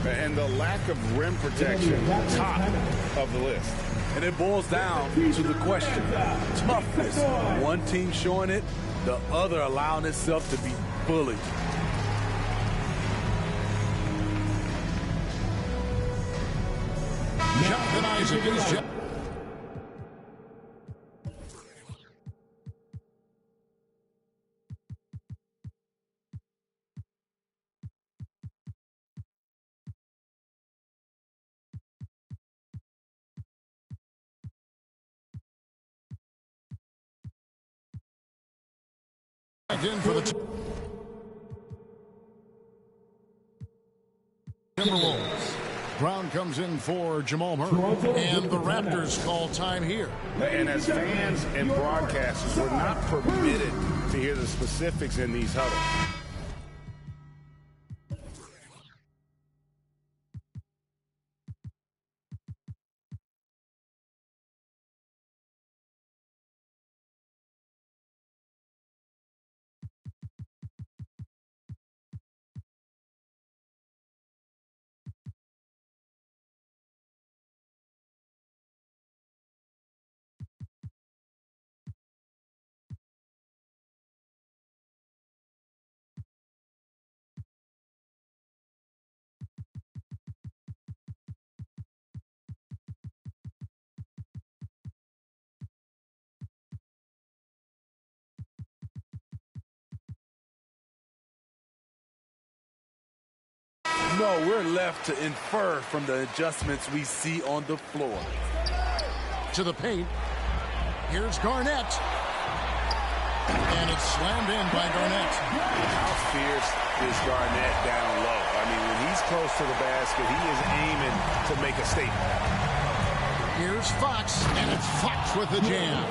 [SPEAKER 11] And the lack of rim protection, top of the list.
[SPEAKER 13] And it boils down to the question. Toughness. One team showing it, the other allowing itself to be bullied.
[SPEAKER 12] Jonathan Isaac is checked. In for the Timberwolves. Brown comes in for Jamal Murray. And the Raptors call time here.
[SPEAKER 11] And as fans and broadcasters, we're not permitted to hear the specifics in these huddles.
[SPEAKER 13] No, we're left to infer from the adjustments we see on the floor.
[SPEAKER 12] To the paint. Here's Garnett. And it's slammed in by Garnett.
[SPEAKER 11] How fierce is Garnett down low? I mean, when he's close to the basket, he is aiming to make a statement.
[SPEAKER 12] Here's Fox, and it's Fox with the jam.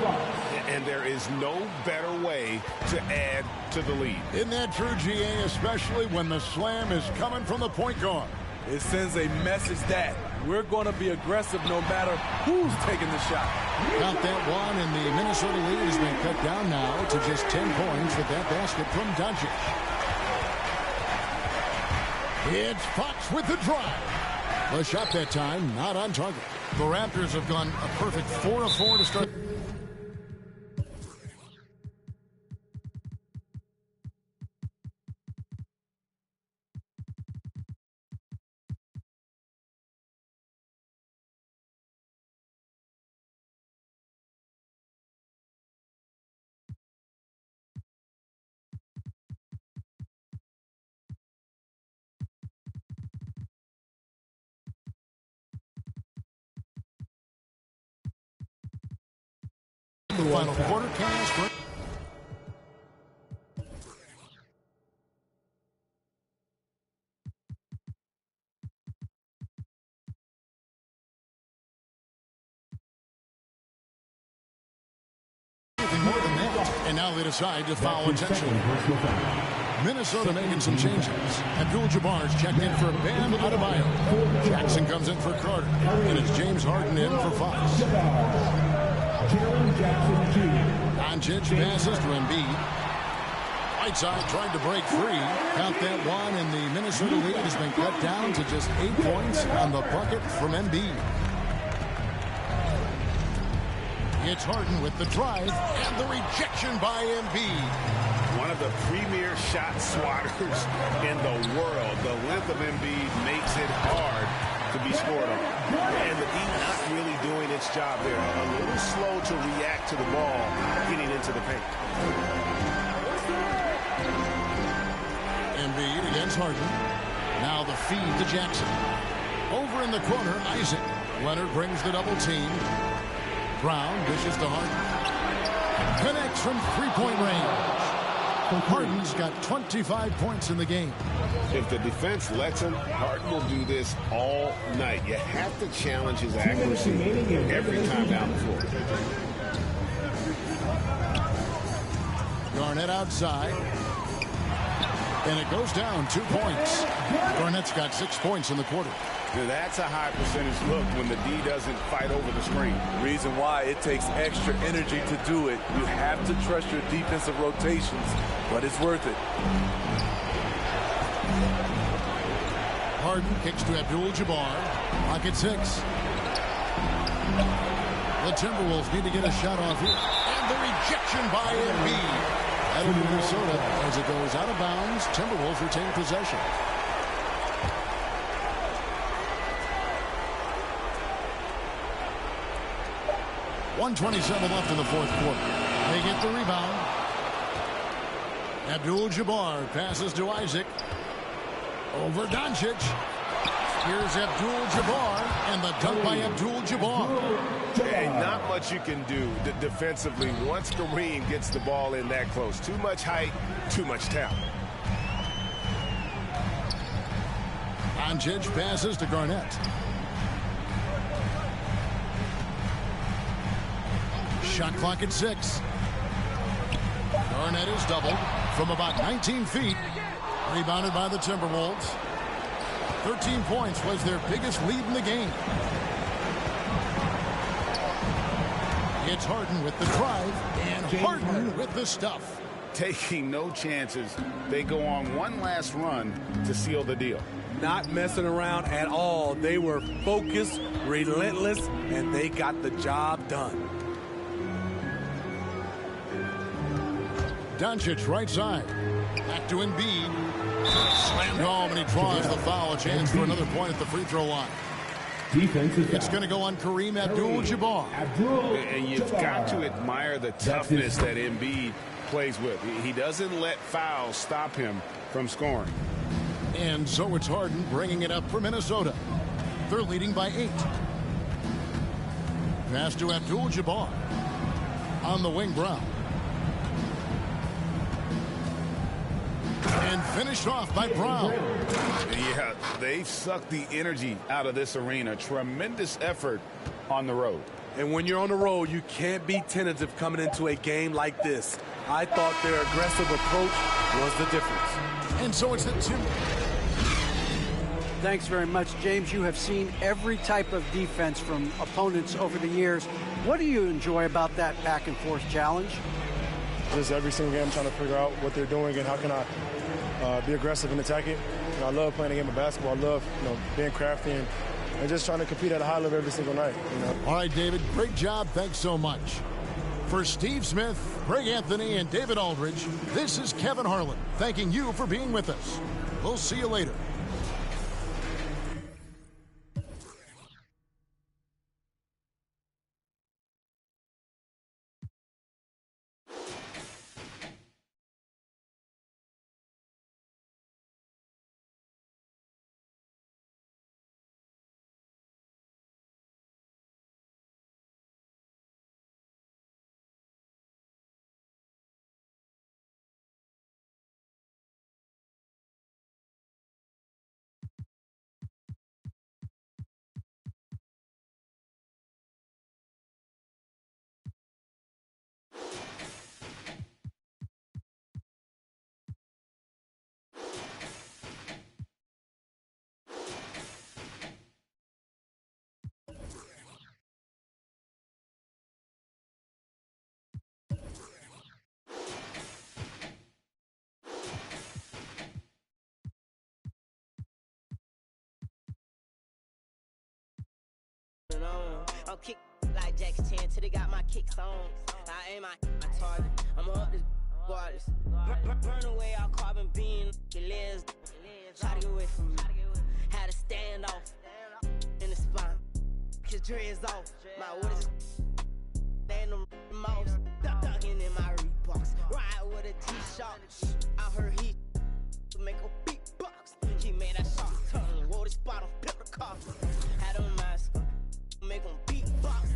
[SPEAKER 11] And there is no better way to add to the lead.
[SPEAKER 12] Isn't that true, GA, especially when the slam is coming from the point guard?
[SPEAKER 13] It sends a message that we're going to be aggressive no matter who's taking the shot.
[SPEAKER 12] Count that one, and the Minnesota lead has been cut down now to just 10 points with that basket from Doncic. It's Fox with the drive. The shot that time, not on target. The Raptors have gone a perfect 4 of 4 to start. The final quarter pass for anything more than that. And now they decide to foul intentionally.
[SPEAKER 9] Minnesota making some changes. Abdul-Jabbar's checked in for Bam Adebayo. Jackson comes in for Carter. And it's James Harden in for Fox. Doncic passes to Embiid. Whiteside tried to break free. Count that one, and the Minnesota lead has been cut down to just 8 points on the bucket from Embiid. It's Harden with the drive and the rejection by Embiid.
[SPEAKER 11] One of the premier shot swatters in the world. The length of Embiid makes it hard to be scored on. And the D not really doing its job there. A little slow to react to the ball getting into the paint.
[SPEAKER 9] Embiid against Harden. Now the feed to Jackson. Over in the corner, Isaac. Leonard brings the double team. Brown dishes to Harden. Connects from three-point range. Harden's got 25 points in the game.
[SPEAKER 11] If the defense lets him, Harden will do this all night. You have to challenge his accuracy every time down the floor.
[SPEAKER 9] Garnett outside. And it goes down 2 points. Garnett's got 6 points in the quarter.
[SPEAKER 11] Now that's a high percentage look when the D doesn't fight over the screen.
[SPEAKER 13] Reason why it takes extra energy to do it. You have to trust your defensive rotations, but it's worth it.
[SPEAKER 9] Harden kicks to Abdul-Jabbar. Pocket 6. The Timberwolves need to get a shot off here. And the rejection by Embiid. That'll be Minnesota as it goes out of bounds. Timberwolves retain possession. .127 left in the fourth quarter. They get the rebound. Abdul-Jabbar passes to Isaac. Over Doncic. Here's Abdul-Jabbar, and the dunk by Abdul-Jabbar.
[SPEAKER 11] Hey, not much you can do defensively once Kareem gets the ball in that close. Too much height, too much talent.
[SPEAKER 9] Doncic passes to Garnett. Shot clock at 6. Garnett is doubled from about 19 feet. Rebounded by the Timberwolves. 13 points was their biggest lead in the game. It's Harden with the drive and Harden with the stuff.
[SPEAKER 11] Taking no chances. They go on one last run to seal the deal.
[SPEAKER 13] Not messing around at all. They were focused, relentless, and they got the job done.
[SPEAKER 9] Doncic right side. Back to Embiid. Slammed home, and he draws the foul. A chance for another point at the free throw line. It's going to go on Kareem Abdul-Jabbar.
[SPEAKER 11] And you've got to admire the toughness that Embiid plays with. He doesn't let fouls stop him from scoring.
[SPEAKER 9] And so it's Harden bringing it up for Minnesota. They're leading by 8. Pass to Abdul-Jabbar. On the wing, Brown. And finished off by Brown.
[SPEAKER 11] Yeah, they've sucked the energy out of this arena. Tremendous effort on the road.
[SPEAKER 13] And when you're on the road, you can't be tentative coming into a game like this. I thought their aggressive approach was the difference.
[SPEAKER 9] And so it's the two.
[SPEAKER 10] Thanks very much, James. You have seen every type of defense from opponents over the years. What do you enjoy about that back and forth challenge?
[SPEAKER 18] Just every single game trying to figure out what they're doing and how can I be aggressive and attack it. I love playing a game of basketball. I love being crafty and just trying to compete at a high level every single night.
[SPEAKER 9] All right, David, great job. Thanks so much. For Steve Smith, Greg Anthony, and David Aldridge, this is Kevin Harlan thanking you for being with us. We'll see you later.
[SPEAKER 19] kick like Jackie Chan till they got my kicks on. I aim my target. I'ma up this waters. Burn away all carbon beam. Your legs. Try to get away from me. Had to stand off in the spine. His dreads off. My orders. Stand them mouse. Ducking in my Reeboks. Ride with a T-Shark. I heard he to make a beatbox. He made that shark tongue. Wore the spot on pepper coffee. Had a mask. Make him beatbox.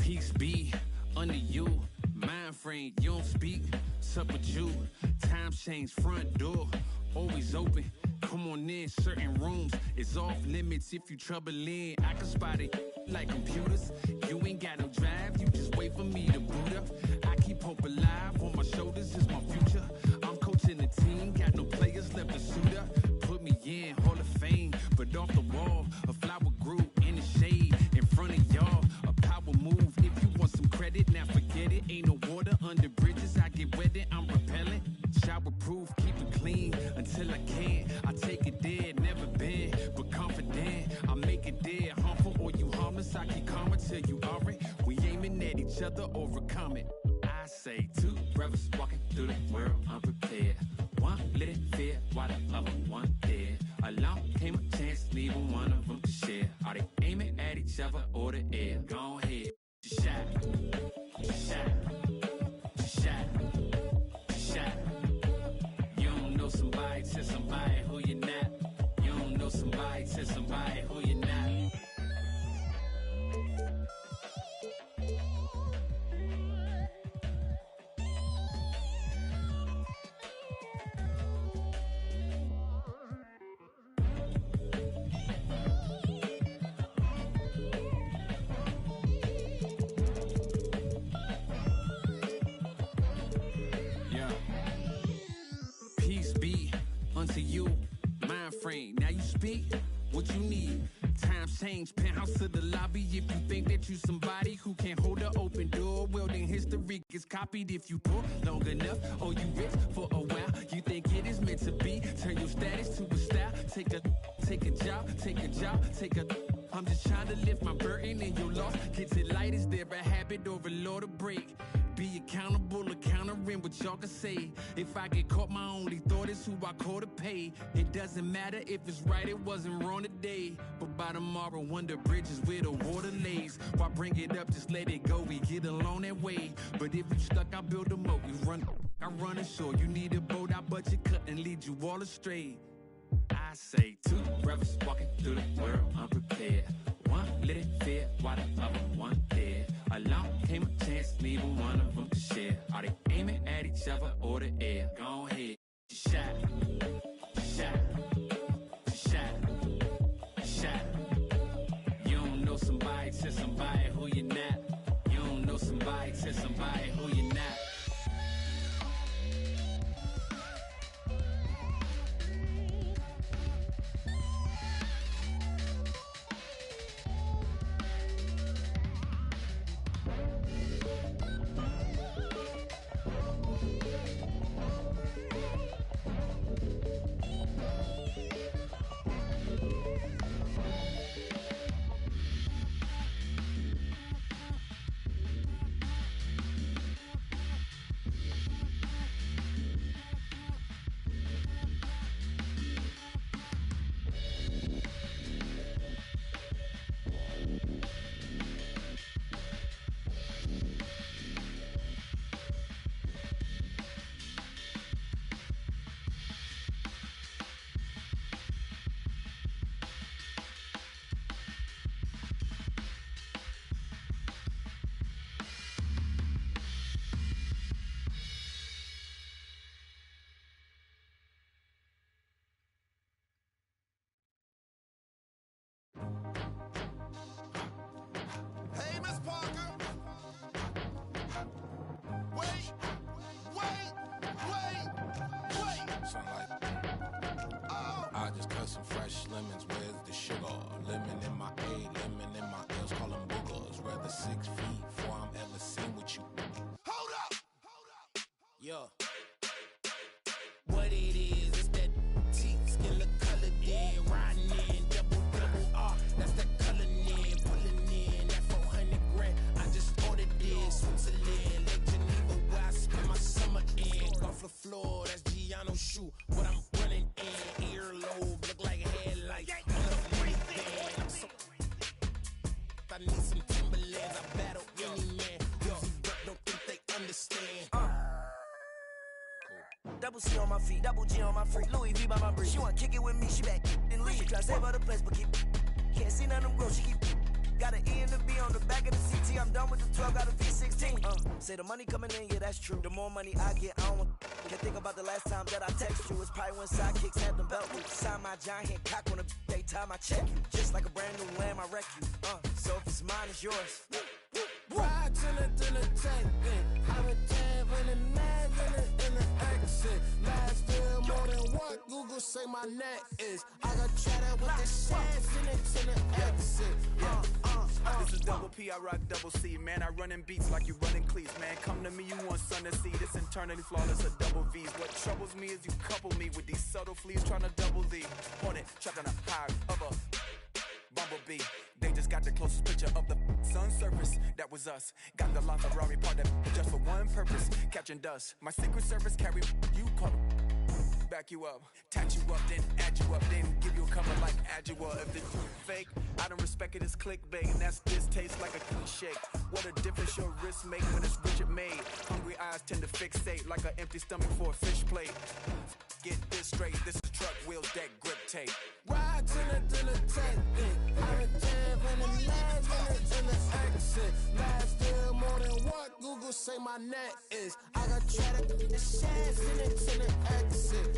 [SPEAKER 20] Peace be under you, mind frame, you don't speak, sup with you, time change, front door, always open, come on in, certain rooms, it's off limits if you troubling, I can spot it like computers, you ain't got no drive, you just wait for me to boot up, I keep hope alive, on my shoulders is my future, I'm coaching the team, got no players left to suit up, put me in, Hall of Fame, but off the wall, a flower grew in the shade, in front of y'all, a power move, if you want some credit, now forget it, ain't no water under bridges, I get wetted, I'm proof, keep it clean until I can't. I take it dead, never been, but confident. I make it dead, harmful or you harmless. I keep calm until you are it. We aiming at each other, overcome it. I say two brothers walking through the world unprepared. One little fear, while the other one dead. Along came a chance, neither one of them to share. Are they aiming at each other or the air? Go ahead, shot, shot, shot, shot. You don't know somebody to somebody who you're not. You don't know somebody to somebody who you're not. To you, mind frame. Now you speak what you need. Times change, penthouse to the lobby. If you think that you somebody who can't hold an open door, well then history gets copied. If you poor long enough or you rich for a while, you think it is meant to be. Turn your status to a style. Take a job, take a job, take a. I'm just trying to lift my burden and your loss. Gets it light, is there a habit or a law to break? Be accountable, countering what y'all can say. If I get caught, my only thought is who I call to pay. It doesn't matter if it's right, it wasn't wrong today. But by tomorrow, wonder bridges where the water lays. Why bring it up, just let it go, we get along that way. But if you stuck, I build a moat. You run, I run ashore. You need a boat, I budget cut and lead you all astray. I say two brothers walking through the world unprepared. One little fear, while the other one dead. Along came a chance, neither one of them to share. Are they aiming at each other or the air? Go ahead, shot, shot, shot, shot. You don't know somebody to somebody who you're not. You don't know somebody to somebody who you're not.
[SPEAKER 21] Some fresh lemons, where's the sugar? Lemon in my A, lemon in my L's, call them boogers. Rather 6 feet before I'm ever seen with you. Hold up! Yeah. What it is, it's that T, skin look colored in, riding in, double R. That's that coloring in, pulling in, that 400 grand. I just ordered this, Switzerland, Lake Geneva, where I spend my summer in. Off the floor, that's Giano shoe, what I'm running in, earlobe. I need some Timberlands, I battle any man. Uzi but don't think they understand.
[SPEAKER 22] Double C on my feet, double G on my freak. Louis V by my brief. She wanna kick it with me, she back and leave. She try to save her the place, but can't see none of them grow. She keep got an E and a B on the back of the CT. I'm done with the 12, got a V16. Say the money coming in, yeah, that's true. The more money I get, I don't want. Can't think about the last time that I text you. It's probably when sidekicks had them belt loops. Sign my giant cock on the daytime, I check you. Just like a brand new lamb, I wreck you. So if it's mine, it's yours.
[SPEAKER 21] Ride to the tank, I'm a tab in the mag in the exit. Last year more than what Google say my net is. I got cheddar with the shares in it to the exit.
[SPEAKER 22] This is double
[SPEAKER 2] P, I rock double C. Man, I run in beats like you running cleats. Man, come to me, you want sun to see. This internally flawless, a double V's. What troubles me is you couple me with these subtle fleas trying to double the hornet, trapped on a high of a bumblebee. They just got the closest picture of the sun's surface. That was us. Got the LaFerrari part that just for one purpose, catching dust. My secret service carry you call them. Back you up, tat you up, then add you up, then give you a cover like Adjua. If it's fake, I don't respect it as clickbait, and that's this tastes like a clean shake. What a difference your wrist make when it's Richard made. Hungry eyes tend to fixate like an empty stomach for a fish plate. Get this straight, this is truck wheels, deck grip tape.
[SPEAKER 3] Ride to the tent, I been jam in the last minute in the exit. Last deal more than what Google say my net is. I got cheddar, the shares in it to the exit.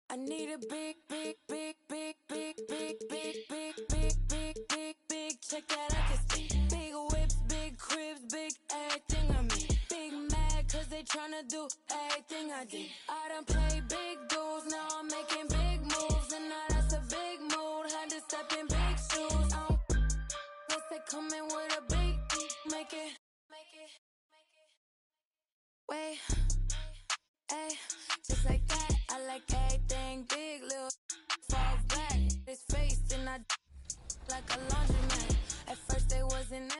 [SPEAKER 4] I need a big, big, big, big, big, big, big, big, big, big, big, big check that I can see. Big whips, big cribs, big everything I mean. Big mad cause they tryna do everything I did. I done played big dudes, now I'm making big moves. And now that's a big mood, had to step in big shoes. I don't guess they coming with a big, make it. Wait, ayy, just like that, I like everything big, little fall back, his face, and I like a laundromat. At first they wasn't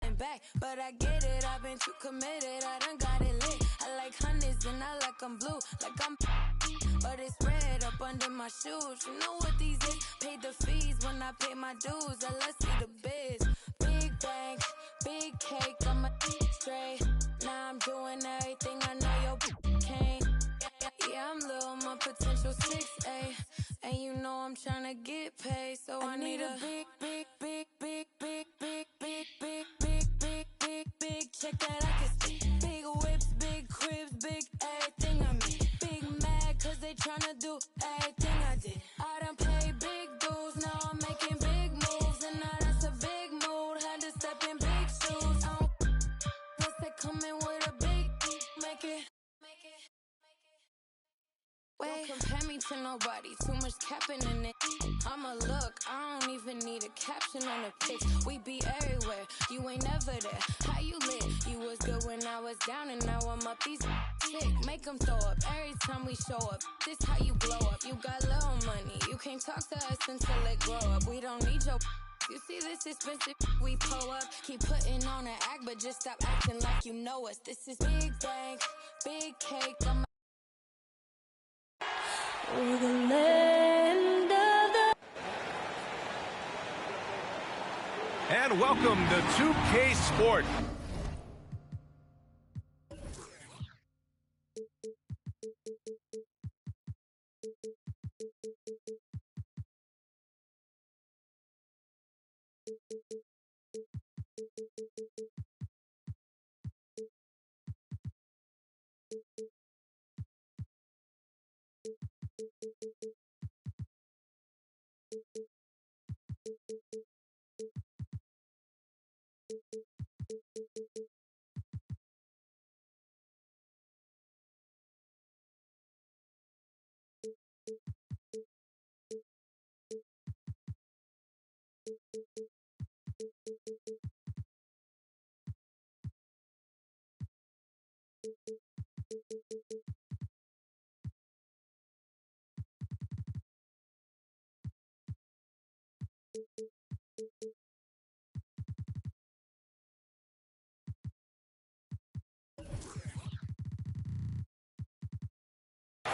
[SPEAKER 4] in back, but I get it, I've been too committed, I done got it lit. I like hundreds and I like them blue, like I'm but it's red up under my shoes. You know what these is, paid the fees when I pay my dues, let's see the biz. Big bank, big cake, I'm a straight. Now I'm doing everything I know your can't. Yeah, I'm little, my potential 6A. And you know I'm tryna get paid, so I need a big, big, big, big, big, big, big, big, big, big, big, big check that I can see. Big whips, big cribs, big everything I mean. Big mad cause they tryna do everything I did. I done played big dudes, now I'm making big moves. And now that's a big mood, had to step in big shoes. I don't guess they coming with a big, make it. Wait, don't compare me to nobody, too much capping in it. I'ma look, I don't even need a caption on the pic. We be everywhere, you ain't never there. How you lit? You was good when I was down and now I'm up. These sick, make them throw up every time we show up. This how you blow up, you got little money. You can't talk to us until it grow up. We don't need your you see this expensive we pull up. Keep putting on an act, but just stop acting like you know us. This is big bank, big cake, I'm we're the land of the...
[SPEAKER 23] And welcome to 2K Sport.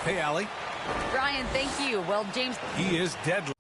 [SPEAKER 23] Hey, Allie.
[SPEAKER 24] Ryan, thank you. Well, James...
[SPEAKER 23] He is deadly.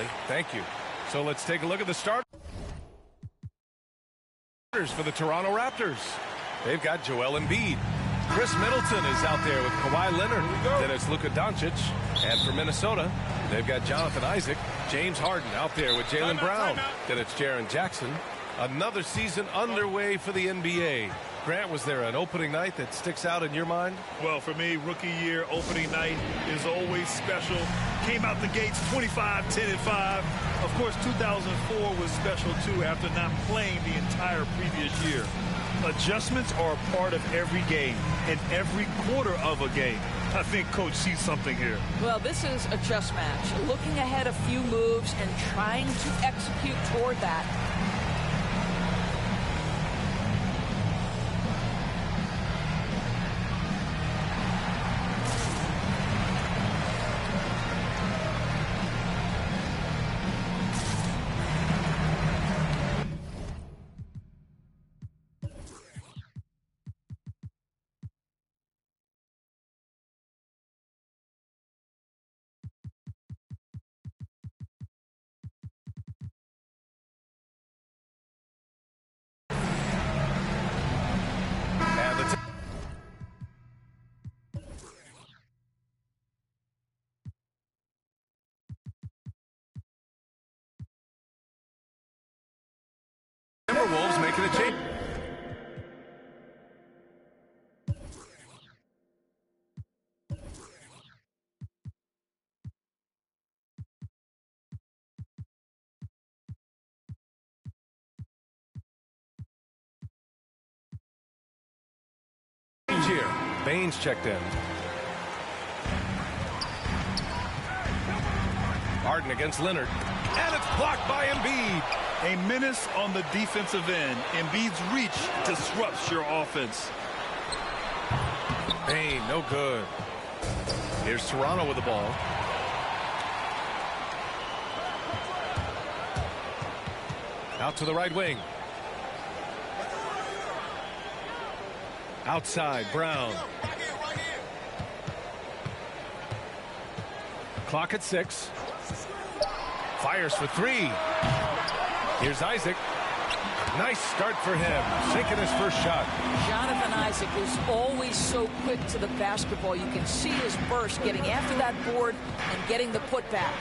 [SPEAKER 23] Allie. Thank you. So let's take a look at the starters for the Toronto Raptors. They've got Joel Embiid. Chris Middleton is out there with Kawhi Leonard. Then it's Luka Doncic. And for Minnesota, they've got Jonathan Isaac. James Harden out there with Jaylen Brown. Then it's Jaren Jackson. Another season underway for the NBA. Grant, was there an opening night that sticks out in your mind?
[SPEAKER 1] Well, for me, rookie year opening night is always special. Came out the gates 25, 10, and 5. Of course, 2004 was special, too, after not playing the entire previous year. Adjustments are a part of every game and every quarter of a game. I think Coach sees something here.
[SPEAKER 5] Well, this is a chess match. Looking ahead a few moves and trying to execute toward that.
[SPEAKER 23] Timberwolves making a change. Here, Baines checked in. Harden against Leonard, and it's blocked by Embiid.
[SPEAKER 1] A menace on the defensive end. Embiid's reach disrupts your offense.
[SPEAKER 23] Bane, no good. Here's Toronto with the ball. Out to the right wing. Outside, Brown. Clock at 6. Fires for 3. Here's Isaac. Nice start for him. Sinking his first shot.
[SPEAKER 5] Jonathan Isaac is always so quick to the basketball. You can see his burst getting after that board and getting the putback.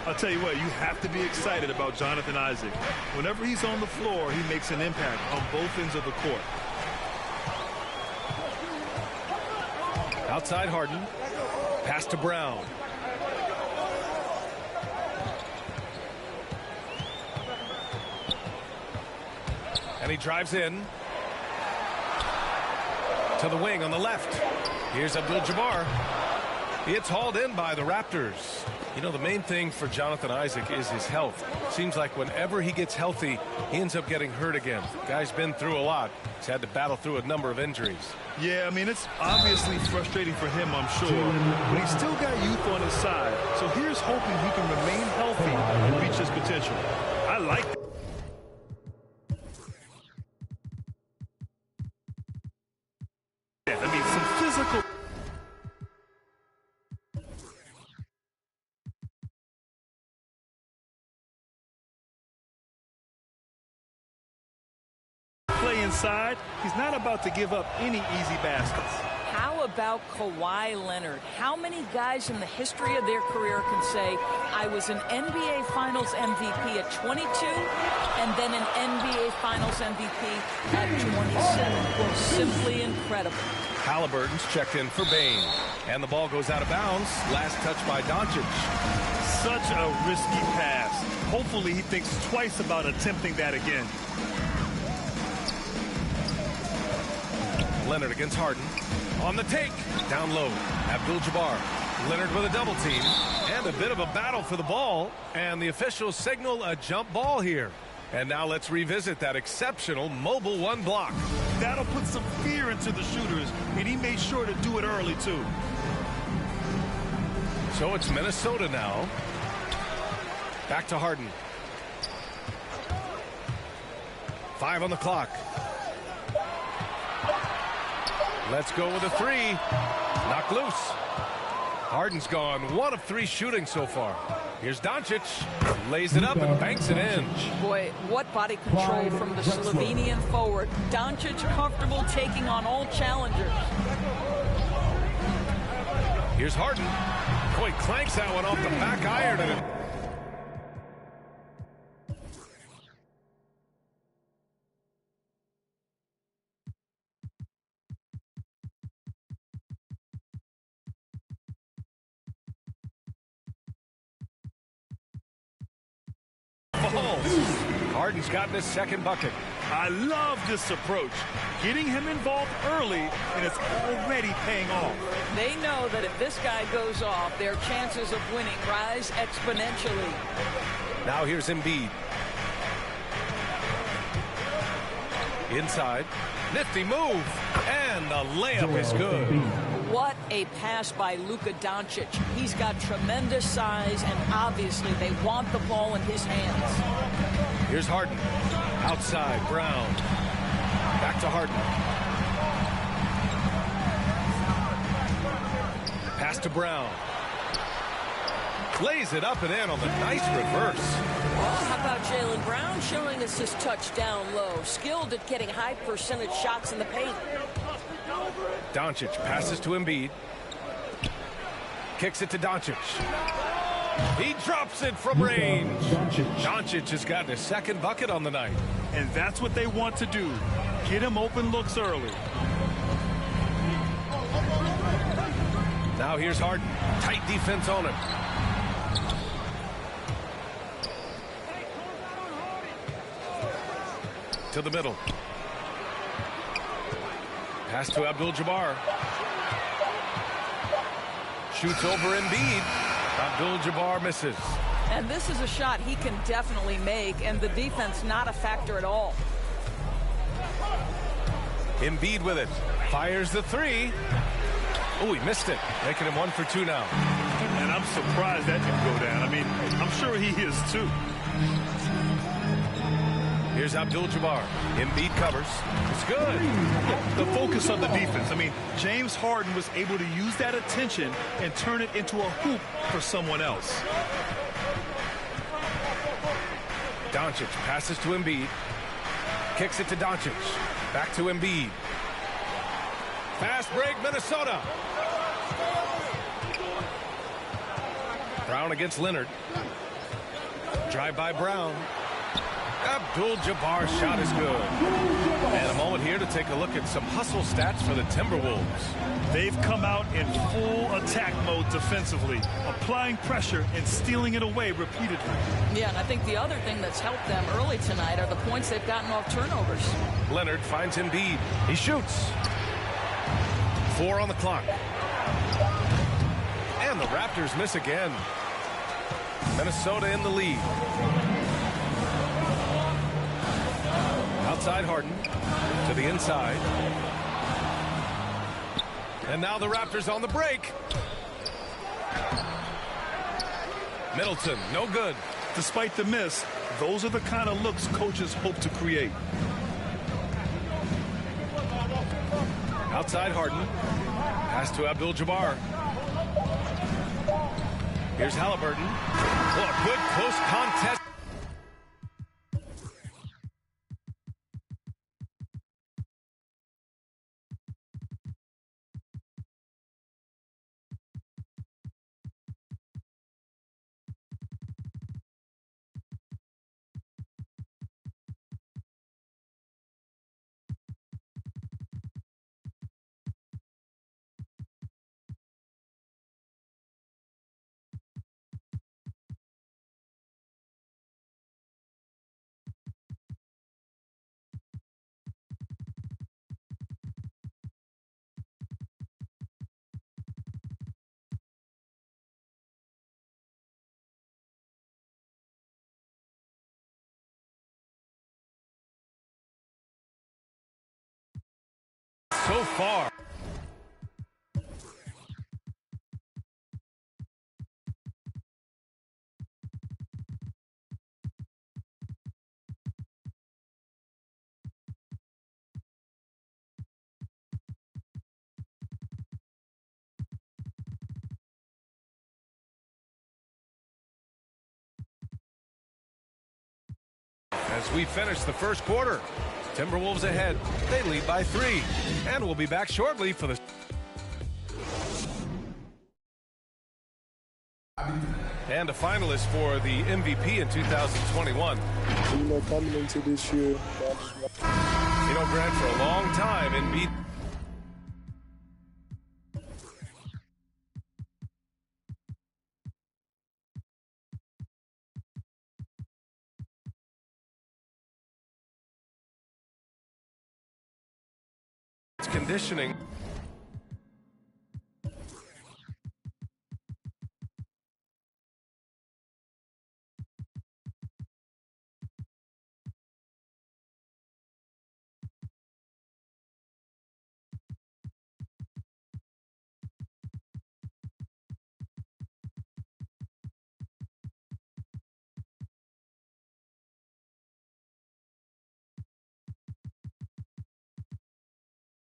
[SPEAKER 1] I'll tell you what, you have to be excited about Jonathan Isaac. Whenever he's on the floor, he makes an impact on both ends of the court.
[SPEAKER 23] Outside Harden. Pass to Brown. And he drives in to the wing on the left. Here's Abdul-Jabbar. It's hauled in by the Raptors. You know, the main thing for Jonathan Isaac is his health. Seems like whenever he gets healthy, he ends up getting hurt again. Guy's been through a lot. He's had to battle through a number of injuries.
[SPEAKER 1] Yeah, I mean, it's obviously frustrating for him, I'm sure. But he's still got youth on his side. So here's hoping he can remain healthy and reach his potential. I like that. I mean, some physical... play inside. He's not about to give up any easy baskets.
[SPEAKER 5] How about Kawhi Leonard? How many guys in the history of their career can say, I was an NBA Finals MVP at 22 and then an NBA Finals MVP at 27? Simply incredible.
[SPEAKER 23] Halliburton's checked in for Bane. And the ball goes out of bounds. Last touch by Doncic.
[SPEAKER 1] Such a risky pass. Hopefully he thinks twice about attempting that again.
[SPEAKER 23] Leonard against Harden. On the take. Down low. Abdul-Jabbar. Leonard with a double team. And a bit of a battle for the ball. And the officials signal a jump ball here. And now let's revisit that exceptional mobile one block.
[SPEAKER 1] That'll put some fear into the shooters. And he made sure to do it early, too.
[SPEAKER 23] So it's Minnesota now. Back to Harden. 5 on the clock. Let's go with a 3. Knocked loose. Harden's gone 1 of 3 shooting so far. Here's Doncic. Lays it up and banks it in.
[SPEAKER 5] Boy, what body control from the Slovenian forward. Doncic comfortable taking on all challengers.
[SPEAKER 23] Here's Harden. Boy, clanks that one off the back iron. And Harden's gotten his second bucket.
[SPEAKER 1] I love this approach. Getting him involved early, and it's already paying off.
[SPEAKER 5] They know that if this guy goes off, their chances of winning rise exponentially.
[SPEAKER 23] Now here's Embiid. Inside. Nifty move. And the layup is good.
[SPEAKER 5] What a pass by Luka Doncic. He's got tremendous size, and obviously they want the ball in his hands.
[SPEAKER 23] Here's Harden. Outside, Brown. Back to Harden. Pass to Brown. Lays it up and in on the nice reverse.
[SPEAKER 6] Well, how about Jaylen Brown showing us his touch down low? Skilled at getting high percentage shots in the paint.
[SPEAKER 23] Doncic passes to Embiid. Kicks it to Doncic. He drops it from range. Doncic has gotten his second bucket on the night.
[SPEAKER 1] And that's what they want to do. Get him open looks early.
[SPEAKER 23] Now here's Harden. Tight defense on him. To the middle. Pass to Abdul-Jabbar. Shoots over Embiid. Abdul-Jabbar misses.
[SPEAKER 5] And this is a shot he can definitely make, and the defense not a factor at all.
[SPEAKER 23] Embiid with it. Fires the three. Oh, he missed it. Making him 1 for 2 now.
[SPEAKER 1] And I'm surprised that didn't go down. I mean, I'm sure he is too.
[SPEAKER 23] Here's Abdul-Jabbar. Embiid covers. It's good.
[SPEAKER 1] The focus on the defense. I mean, James Harden was able to use that attention and turn it into a hoop for someone else.
[SPEAKER 23] Doncic passes to Embiid. Kicks it to Doncic. Back to Embiid. Fast break, Minnesota. Brown against Leonard. Drive by Brown. Abdul-Jabbar's shot is good. And a moment here to take a look at some hustle stats for the Timberwolves.
[SPEAKER 1] They've come out in full attack mode defensively, applying pressure and stealing it away repeatedly.
[SPEAKER 5] Yeah, and I think the other thing that's helped them early tonight are the points they've gotten off turnovers.
[SPEAKER 23] Leonard finds Embiid. He shoots. 4 on the clock. And the Raptors miss again. Minnesota in the lead. Outside Harden to the inside. And now the Raptors on the break. Middleton, no good.
[SPEAKER 1] Despite the miss, those are the kind of looks coaches hope to create.
[SPEAKER 23] Outside Harden. Pass to Abdul-Jabbar. Here's Halliburton. Oh, a good close contest. So far. as we finish the first quarter. Timberwolves ahead. They lead by 3. And we'll be back shortly for the... And a finalist for the MVP in 2021.
[SPEAKER 18] Coming into this year,
[SPEAKER 23] Grant, for a long time, Embiid. Conditioning.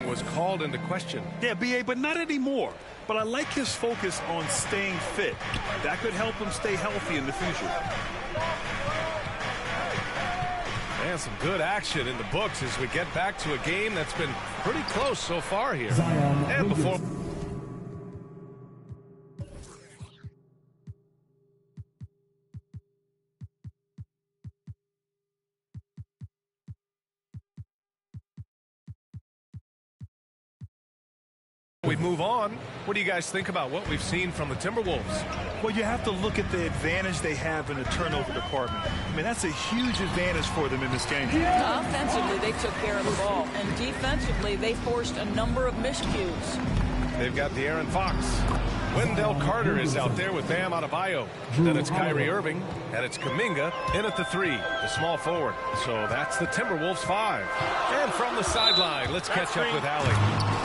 [SPEAKER 23] Was called into question.
[SPEAKER 1] Yeah, B.A., but not anymore. But I like his focus on staying fit. That could help him stay healthy in the future.
[SPEAKER 23] And some good action in the books as we get back to a game that's been pretty close so far here. And before... we move on, what do you guys think about what we've seen from the Timberwolves?
[SPEAKER 1] Well, you have to look at the advantage they have in the turnover department. I mean, that's a huge advantage for them in this game.
[SPEAKER 5] Offensively, they took care of the ball, and defensively, they forced a number of miscues.
[SPEAKER 23] They've got De'Aaron Fox. Wendell Carter is out there with Bam Adebayo. Then it's Kyrie Irving, and it's Kuminga in at the 3, the small forward. So that's the Timberwolves 5. And from the sideline, let's catch up with Allie.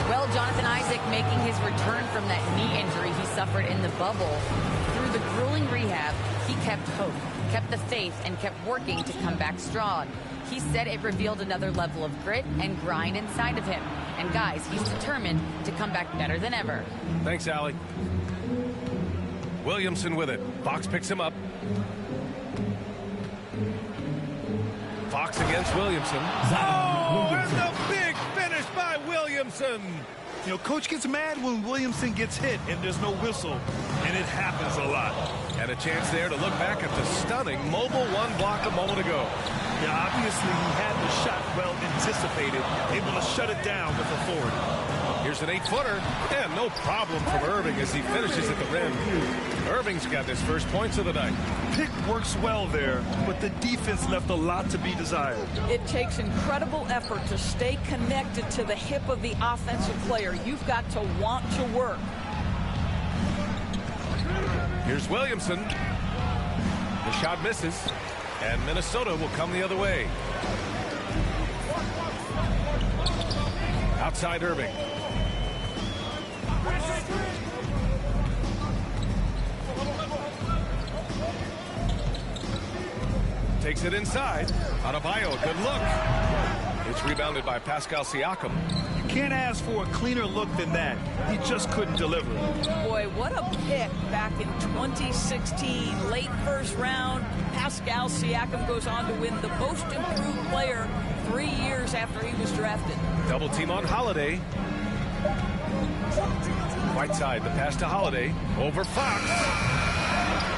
[SPEAKER 24] Well, Jonathan Isaac making his return from that knee injury he suffered in the bubble. Through the grueling rehab, he kept hope, kept the faith, and kept working to come back strong. He said it revealed another level of grit and grind inside of him. And guys, he's determined to come back better than ever.
[SPEAKER 23] Thanks, Allie. Williamson with it. Fox picks him up. Fox against Williamson. Oh, and the big finish by Williamson.
[SPEAKER 1] You know, Coach gets mad when Williamson gets hit and there's no whistle, and it happens a lot.
[SPEAKER 23] And a chance there to look back at the stunning mobile one block a moment ago.
[SPEAKER 1] Yeah, obviously he had the shot well anticipated, able to shut it down with authority.
[SPEAKER 23] Here's an 8-footer, and no problem from Irving as he finishes at the rim. Irving's got his first points of the night.
[SPEAKER 1] Pick works well there, but the defense left a lot to be desired.
[SPEAKER 5] It takes incredible effort to stay connected to the hip of the offensive player. You've got to want to work.
[SPEAKER 23] Here's Williamson. The shot misses, and Minnesota will come the other way. Outside Irving. Takes it inside. Adebayo, good look. It's rebounded by Pascal Siakam.
[SPEAKER 1] You can't ask for a cleaner look than that. He just couldn't deliver.
[SPEAKER 5] Boy, what a pick back in 2016. Late first round. Pascal Siakam goes on to win the most improved player 3 years after he was drafted.
[SPEAKER 23] Double team on Holiday. Whiteside, the pass to Holiday. Over Fox.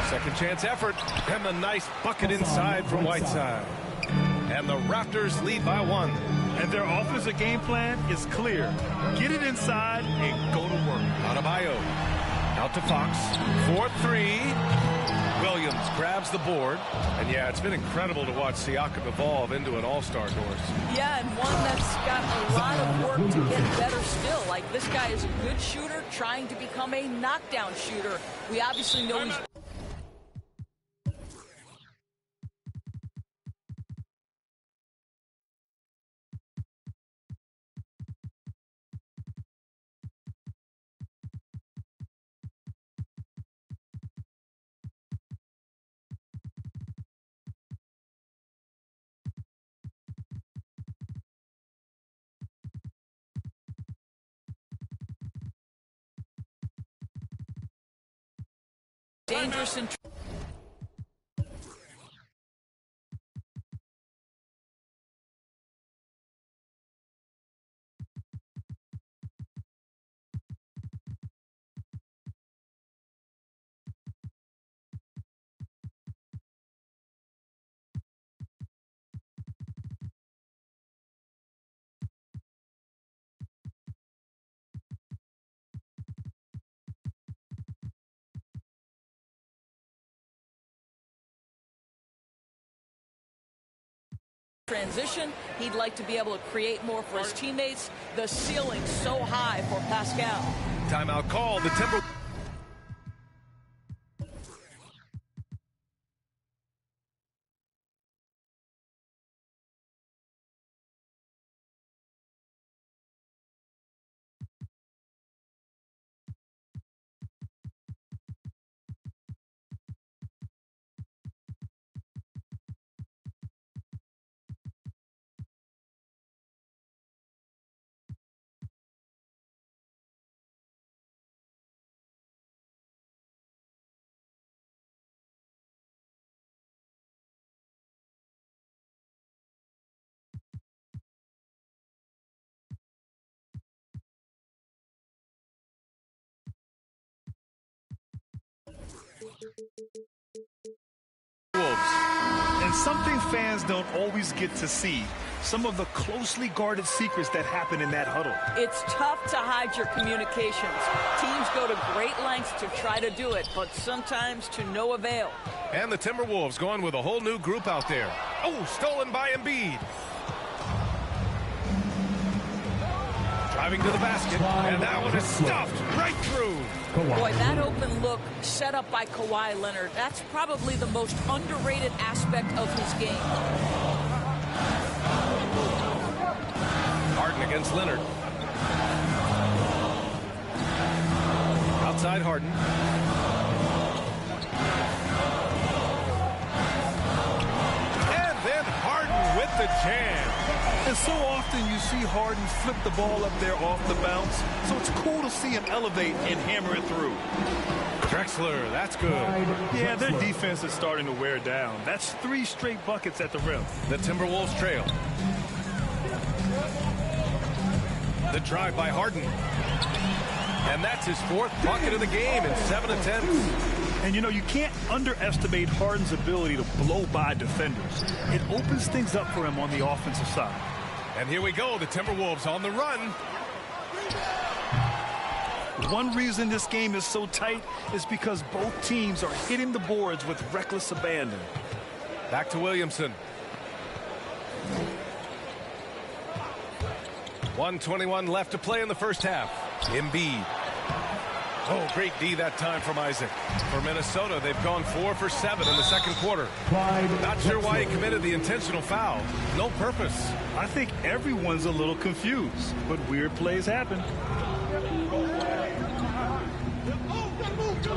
[SPEAKER 23] Second chance effort. And the nice bucket inside from Whiteside. And the Raptors lead by 1.
[SPEAKER 1] And their offensive game plan is clear. Get it inside and go to work.
[SPEAKER 23] Adebayo out to Fox. 4-3. Williams grabs the board. And yeah, it's been incredible to watch Siakam evolve into an all-star, Doris.
[SPEAKER 5] Yeah, and one that's got a lot of work to get better still. Like, this guy is a good shooter trying to become a knockdown shooter. We obviously know he's... dangerous and transition. He'd like to be able to create more for his teammates. The ceiling's so high for Pascal.
[SPEAKER 23] Timeout call. The Timberwolves.
[SPEAKER 1] And something fans don't always get to see, some of the closely guarded secrets that happen in that huddle.
[SPEAKER 5] It's tough to hide your communications. Teams go to great lengths to try to do it, but sometimes to no avail.
[SPEAKER 23] And the Timberwolves going with a whole new group out there. Oh, stolen by Embiid. Driving to the basket, and that one is stuffed right through.
[SPEAKER 5] Boy, that open look set up by Kawhi Leonard, that's probably the most underrated aspect of his game.
[SPEAKER 23] Harden against Leonard. Outside Harden. And then Harden with the jam.
[SPEAKER 1] And so often you see Harden flip the ball up there off the bounce, so it's cool to see him elevate and hammer it through.
[SPEAKER 23] Drexler, that's good.
[SPEAKER 1] Yeah, their defense is starting to wear down. That's 3 straight buckets at the rim.
[SPEAKER 23] The Timberwolves trail. The drive by Harden. And that's his 4th bucket of the game in 7 attempts.
[SPEAKER 1] And, you know, you can't underestimate Harden's ability to blow by defenders. It opens things up for him on the offensive side.
[SPEAKER 23] And here we go, the Timberwolves on the run.
[SPEAKER 1] One reason this game is so tight is because both teams are hitting the boards with reckless abandon.
[SPEAKER 23] Back to Williamson. 1:21 left to play in the first half. Embiid. Oh, great D that time from Isaac. For Minnesota, they've gone 4 for 7 in the second quarter. Not sure why he committed the intentional foul. No purpose.
[SPEAKER 1] I think everyone's a little confused, but weird plays happen.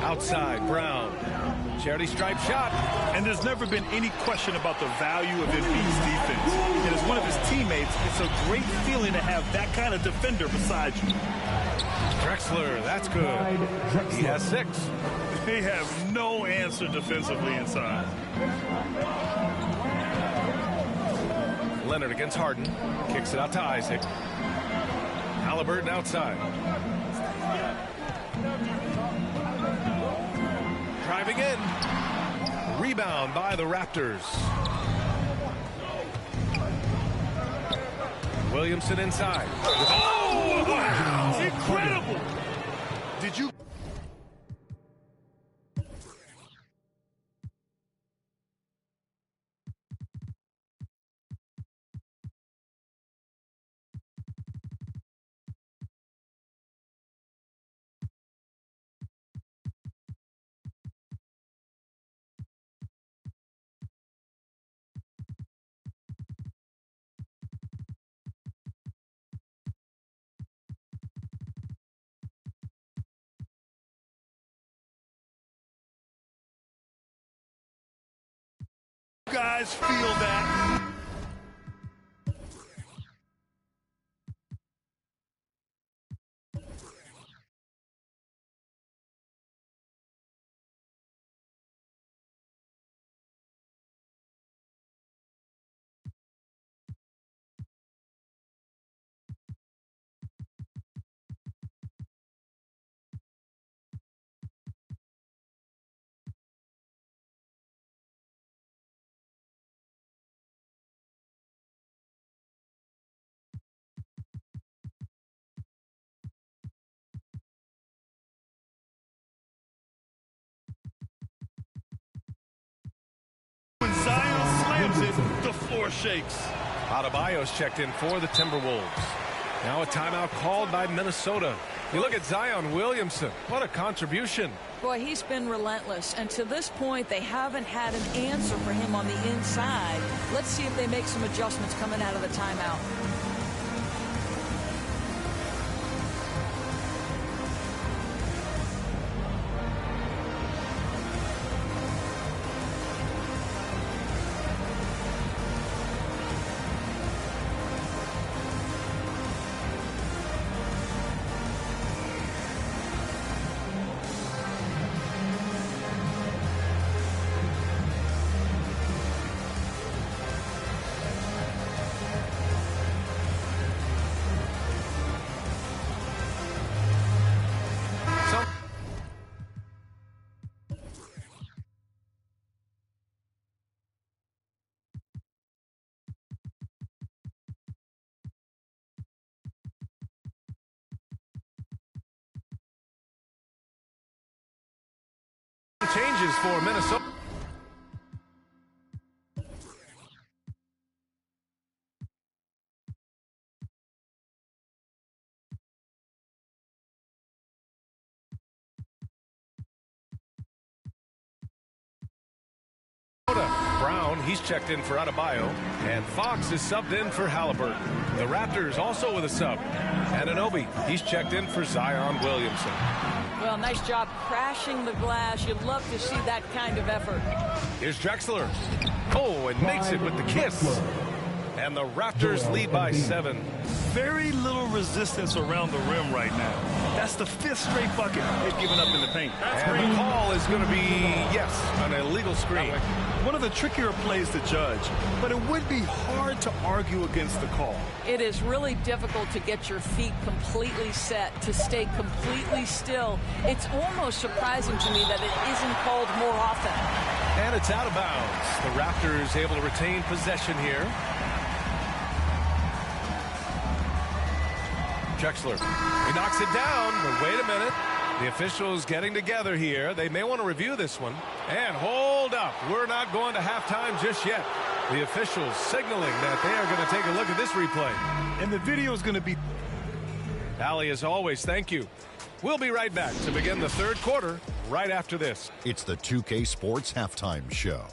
[SPEAKER 23] Outside, Brown. Charity stripe shot.
[SPEAKER 1] And there's never been any question about the value of Embiid's defense. And as one of his teammates, it's a great feeling to have that kind of defender beside you.
[SPEAKER 23] Drexler, that's good. He has 6.
[SPEAKER 1] They have no answer defensively inside.
[SPEAKER 23] Leonard against Harden. Kicks it out to Isaac. Halliburton outside. Driving in. Rebound by the Raptors. Williamson inside.
[SPEAKER 1] Oh, wow! Incredible! Did you... guys feel that? floor shakes.
[SPEAKER 23] Adebayo's checked in for the Timberwolves. Now a timeout called by Minnesota. You look at Zion Williamson. What a contribution.
[SPEAKER 5] Boy, he's been relentless. And to this point, they haven't had an answer for him on the inside. Let's see if they make some adjustments coming out of the timeout.
[SPEAKER 23] Changes for Minnesota. Brown, he's checked in for Adebayo, and Fox is subbed in for Halliburton. The Raptors also with a sub. Anunoby, he's checked in for Zion Williamson.
[SPEAKER 5] Well, nice job crashing the glass. You'd love to see that kind of effort.
[SPEAKER 23] Here's Drexler. Oh, and makes it with the kiss. And the Raptors lead by 7.
[SPEAKER 1] Very little resistance around the rim right now. That's the 5th straight bucket they've given up in the paint.
[SPEAKER 23] And the call is going to be, yes, an illegal screen.
[SPEAKER 1] One of the trickier plays to judge, but it would be hard to argue against the call.
[SPEAKER 5] It is really difficult to get your feet completely set, to stay completely still. It's almost surprising to me that it isn't called more often.
[SPEAKER 23] And it's out of bounds. The Raptors able to retain possession here. Drexler, he knocks it down, but wait a minute. The officials getting together here. They may want to review this one. And hold up. We're not going to halftime just yet. The officials signaling that they are going to take a look at this replay.
[SPEAKER 1] And the video is going to be...
[SPEAKER 23] Allie, as always, thank you. We'll be right back to begin the third quarter right after this.
[SPEAKER 7] It's the 2K Sports Halftime Show.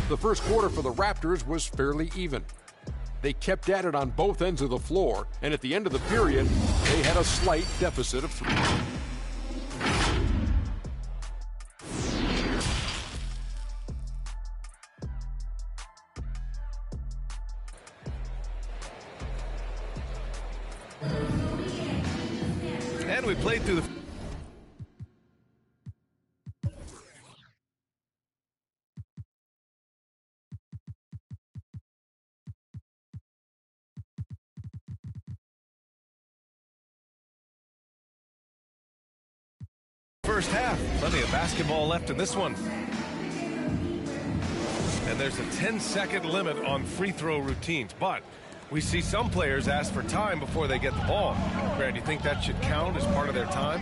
[SPEAKER 17] The first quarter for the Raptors was fairly even. They kept at it on both ends of the floor, and at the end of the period, they had a slight deficit of 3.
[SPEAKER 23] And we played through the... first half. Plenty of basketball left in this one. And there's a 10-second limit on free throw routines, but we see some players ask for time before they get the ball. Brad, do you think that should count as part of their time?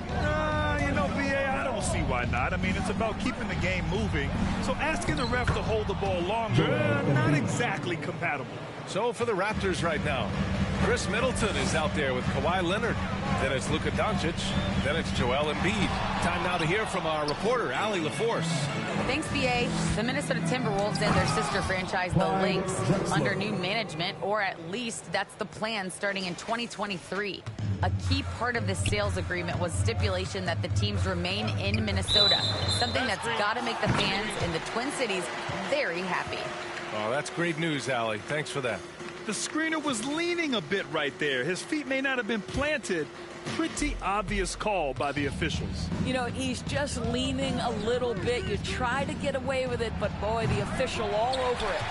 [SPEAKER 1] You know, BA, I don't see why not. I mean, it's about keeping the game moving. So asking the ref to hold the ball longer, not exactly compatible.
[SPEAKER 23] So for the Raptors right now, Chris Middleton is out there with Kawhi Leonard. Then it's Luka Doncic. Then it's Joel Embiid. Time now to hear from our reporter, Allie LaForce.
[SPEAKER 24] Thanks, BA. The Minnesota Timberwolves and their sister franchise, the Lynx, under new management, or at least that's the plan starting in 2023. A key part of this sales agreement was stipulation that the teams remain in Minnesota, something that's got to make the fans in the Twin Cities very happy.
[SPEAKER 23] Oh, that's great news, Allie. Thanks for that.
[SPEAKER 1] The screener was leaning a bit right there. His feet may not have been planted. Pretty obvious call by the officials.
[SPEAKER 5] You know, he's just leaning a little bit. You try to get away with it, but boy, the official all over it.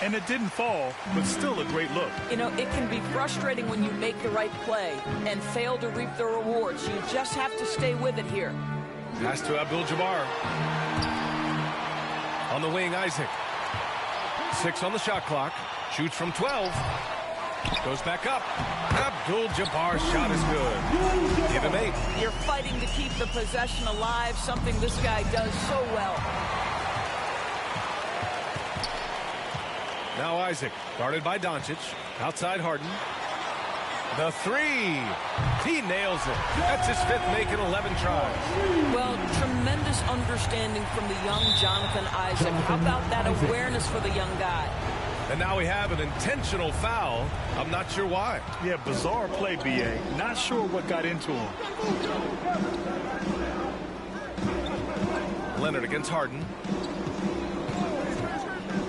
[SPEAKER 1] And it didn't fall, but still a great look.
[SPEAKER 5] You know, it can be frustrating when you make the right play and fail to reap the rewards. You just have to stay with it here.
[SPEAKER 23] Pass to Abdul-Jabbar. On the wing, Isaac. 6 on the shot clock. Shoots from 12. Goes back up. Abdul-Jabbar's shot is good. Give him 8.
[SPEAKER 5] You're fighting to keep the possession alive, something this guy does so well.
[SPEAKER 23] Now Isaac, guarded by Doncic. Outside Harden. The 3. He nails it. That's his 5th make in 11 tries.
[SPEAKER 5] Well, tremendous understanding from the young Jonathan Isaac. How about that awareness for the young guy?
[SPEAKER 23] And now we have an intentional foul. I'm not sure why.
[SPEAKER 1] Yeah, bizarre play, B.A. Not sure what got into him.
[SPEAKER 23] Leonard against Harden.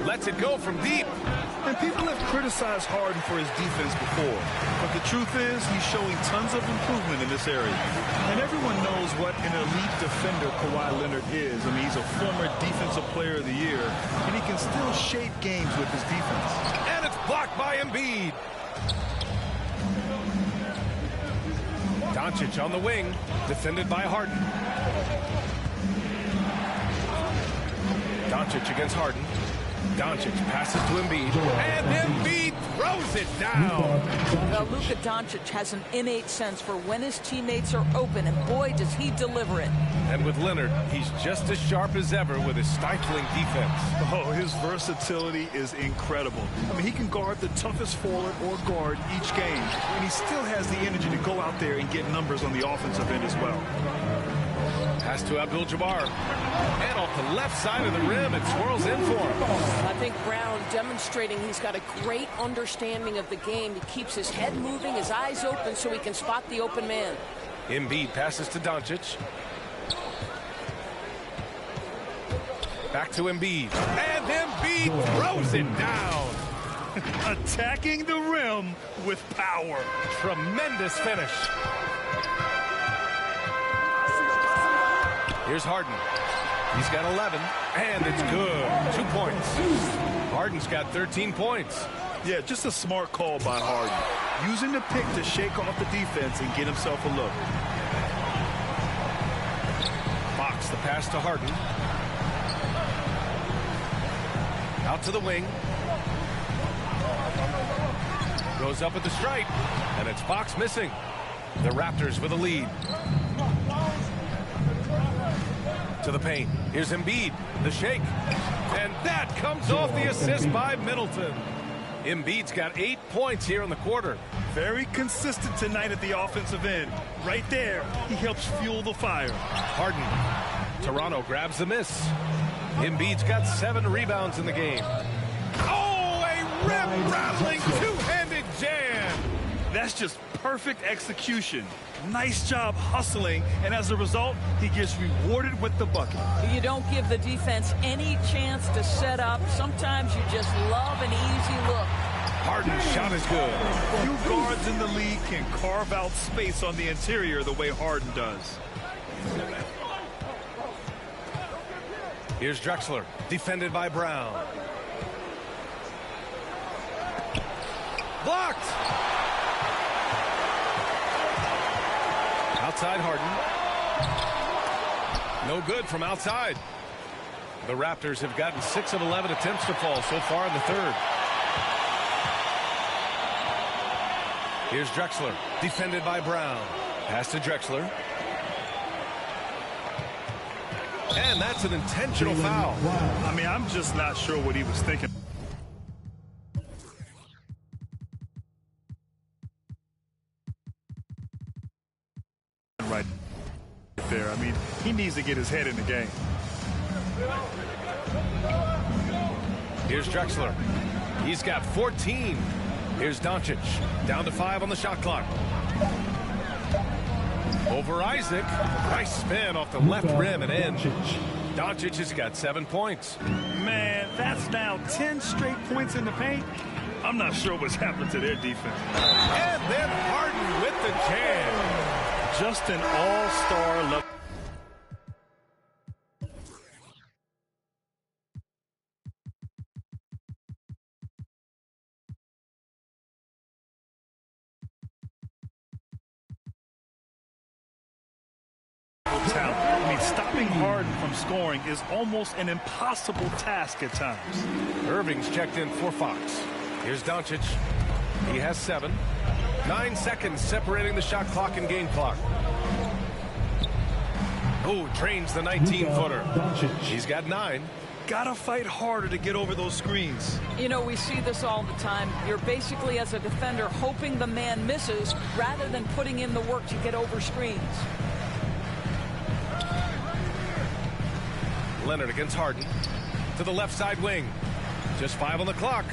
[SPEAKER 23] Lets it go from deep.
[SPEAKER 1] And people have criticized Harden for his defense before. But the truth is, he's showing tons of improvement in this area. And everyone knows what an elite defender Kawhi Leonard is. I mean, he's a former Defensive Player of the Year, and he can still shape games with his defense.
[SPEAKER 23] And it's blocked by Embiid. Doncic on the wing, defended by Harden. Doncic against Harden. Doncic passes to Embiid, and Embiid throws it down.
[SPEAKER 5] Now, Luka Doncic has an innate sense for when his teammates are open, and boy, does he deliver it.
[SPEAKER 23] And with Leonard, he's just as sharp as ever with his stifling defense.
[SPEAKER 1] Oh, his versatility is incredible. I mean, he can guard the toughest forward or guard each game, and he still has the energy to go out there and get numbers on the offensive end as well.
[SPEAKER 23] Pass to Abdul-Jabbar. And off the left side of the rim, it swirls in for him.
[SPEAKER 6] I think Brown demonstrating he's got a great understanding of the game. He keeps his head moving, his eyes open so he can spot the open man.
[SPEAKER 23] Embiid passes to Doncic. Back to Embiid. And Embiid throws it down.
[SPEAKER 1] Attacking the rim with power.
[SPEAKER 23] Tremendous finish. Here's Harden. He's got 11, and it's good. 2 points. Harden's got 13 points.
[SPEAKER 1] Yeah, just a smart call by Harden. Using the pick to shake off the defense and get himself a look.
[SPEAKER 23] Fox, the pass to Harden. Out to the wing. Goes up at the stripe, and it's Fox missing. The Raptors with a lead. To the paint. Here's Embiid. The shake. And that comes off the assist by Middleton. Embiid's got 8 points here in the quarter.
[SPEAKER 1] Very consistent tonight at the offensive end. Right there, he helps fuel the fire.
[SPEAKER 23] Harden. Toronto grabs the miss. Embiid's got 7 rebounds in the game. Oh, a rim-rattling two-handed jam.
[SPEAKER 1] That's just perfect execution. Nice job hustling, and as a result, he gets rewarded with the bucket.
[SPEAKER 5] You don't give the defense any chance to set up. Sometimes you just love an easy look.
[SPEAKER 23] Harden's shot is good.
[SPEAKER 1] Few guards in the league can carve out space on the interior the way Harden does.
[SPEAKER 23] Here's Drexler, defended by Brown. Blocked! Outside Harden. No good from outside. The Raptors have gotten 6 of 11 attempts to fall so far in the third. Here's Drexler, defended by Brown. Pass to Drexler. And that's an intentional foul.
[SPEAKER 1] I mean, I'm just not sure what he was thinking. Right there. I mean, he needs to get his head in the game.
[SPEAKER 23] Here's Drexler. He's got 14. Here's Doncic. Down to 5 on the shot clock. Over Isaac. Nice spin off the left rim and in. Doncic has got 7 points.
[SPEAKER 1] Man, that's now 10 straight points in the paint. I'm not sure what's happened to their defense.
[SPEAKER 23] And then Harden with the jam.
[SPEAKER 1] Just an all-star level. Talent. I mean, stopping keeping Harden from scoring is almost an impossible task at times.
[SPEAKER 23] Irving's checked in for Fox. Here's Doncic. He has 7. 9 seconds separating the shot clock and game clock. Oh, drains the 19-footer. He's got 9.
[SPEAKER 1] Gotta fight harder to get over those screens.
[SPEAKER 5] You know, we see this all the time. You're basically, as a defender, hoping the man misses rather than putting in the work to get over screens.
[SPEAKER 23] Leonard against Harden. To the left side wing. Just 5 on the clock.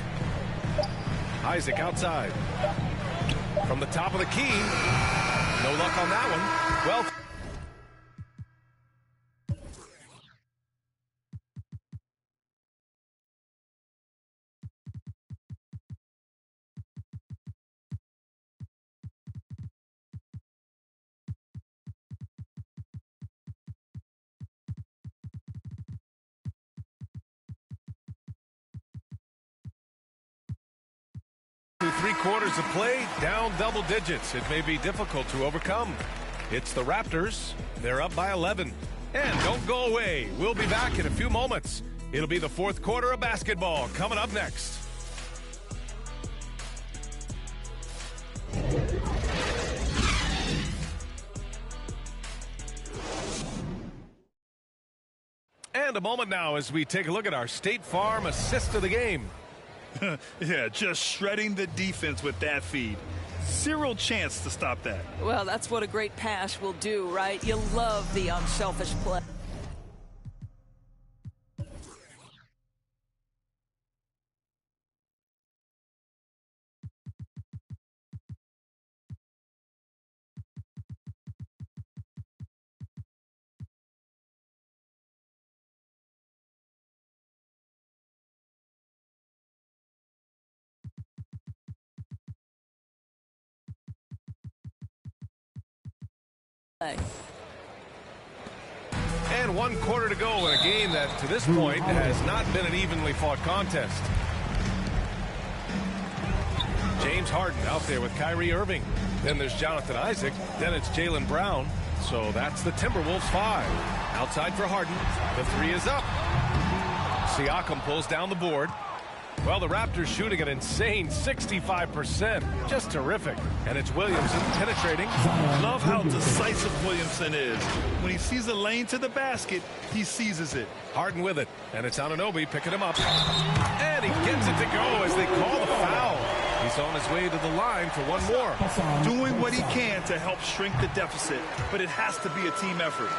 [SPEAKER 23] Isaac outside. From the top of the key. No luck on that one. Well. Through 3 quarters of play, down double digits. It may be difficult to overcome. It's the Raptors. They're up by 11. And don't go away. We'll be back in a few moments. It'll be the 4th quarter of basketball coming up next. And a moment now as we take a look at our State Farm assist of the game.
[SPEAKER 1] Yeah, just shredding the defense with that feed. Zero chance to stop that.
[SPEAKER 5] Well, that's what a great pass will do, right? You love the unselfish play.
[SPEAKER 23] And 1 quarter to go in a game that, to this point, has not been an evenly fought contest. James Harden out there with Kyrie Irving. Then there's Jonathan Isaac. Then it's Jaylen Brown. So that's the Timberwolves 5. Outside for Harden. The 3 is up. Siakam pulls down the board. Well, the Raptors shooting an insane 65%. Just terrific. And it's Williamson penetrating.
[SPEAKER 1] Love how decisive Williamson is. When he sees a lane to the basket, he seizes it.
[SPEAKER 23] Harden with it. And it's Anunoby picking him up. And he gets it to go as they call the foul. He's on his way to the line for one more.
[SPEAKER 1] Doing what he can to help shrink the deficit, but it has to be a team effort.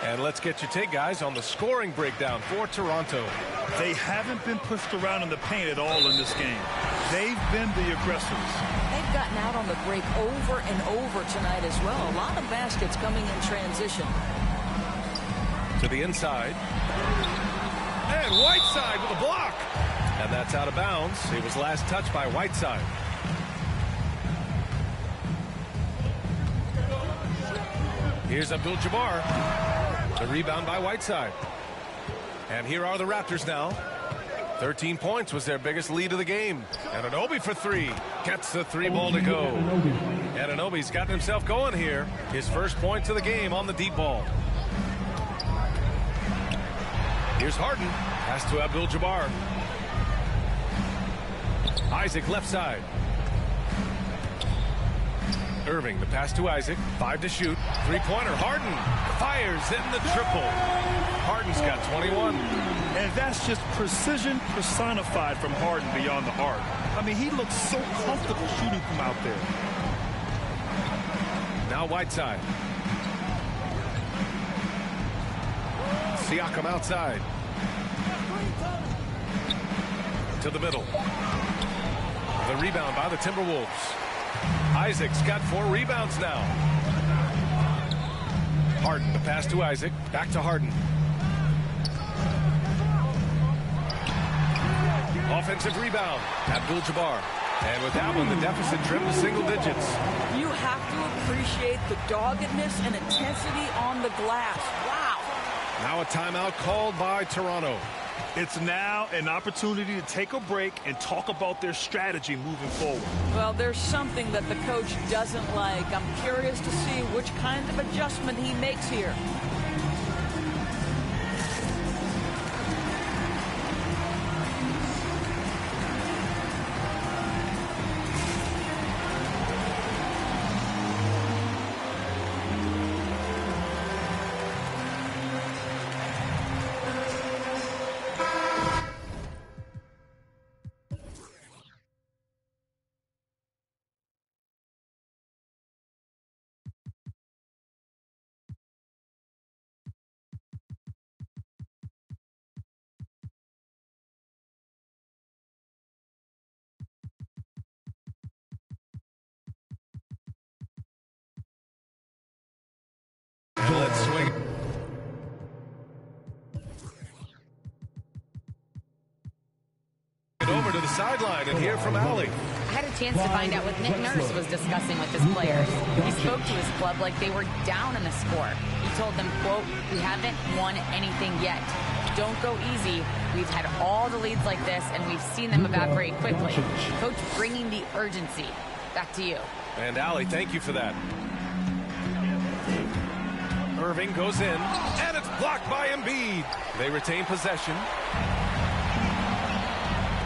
[SPEAKER 23] And let's get your take, guys, on the scoring breakdown for Toronto.
[SPEAKER 1] They haven't been pushed around in the paint at all in this game. They've been the aggressors.
[SPEAKER 5] They've gotten out on the break over and over tonight as well. A lot of baskets coming in transition.
[SPEAKER 23] To the inside. And Whiteside with a block. And that's out of bounds. It was last touched by Whiteside. Here's Abdul-Jabbar. The rebound by Whiteside. And here are the Raptors now. 13 points was their biggest lead of the game. Anunoby for 3. Gets the 3 ball to go. Anunoby's gotten himself going here. His first points of the game on the deep ball. Here's Harden. Pass to Abdul-Jabbar. Isaac left side. Irving, the pass to Isaac. 5 to shoot. 3-pointer. Harden fires in the triple. Harden's got 21.
[SPEAKER 1] And that's just precision personified from Harden beyond the arc. I mean, he looks so comfortable shooting from out there.
[SPEAKER 23] Now Whiteside. Siakam outside. To the middle. The rebound by the Timberwolves. Isaac's got 4 rebounds now. Harden, the pass to Isaac. Back to Harden. Offensive rebound. Abdul-Jabbar. And with that one, the deficit trimmed to single digits.
[SPEAKER 5] You have to appreciate the doggedness and intensity on the glass. Wow.
[SPEAKER 23] Now a timeout called by Toronto.
[SPEAKER 1] It's now an opportunity to take a break and talk about their strategy moving forward.
[SPEAKER 5] Well, there's something that the coach doesn't like. I'm curious to see which kind of adjustment he makes here.
[SPEAKER 23] the sideline and hear from Allie.
[SPEAKER 24] I had a chance to find out what Nick Nurse was discussing with his players. He spoke to his club like they were down in the score. He told them, quote, "We haven't won anything yet. Don't go easy. We've had all the leads like this, and we've seen them evaporate quickly." Coach bringing the urgency. Back to you.
[SPEAKER 23] And Allie, thank you for that. Irving goes in, and it's blocked by Embiid. They retain possession.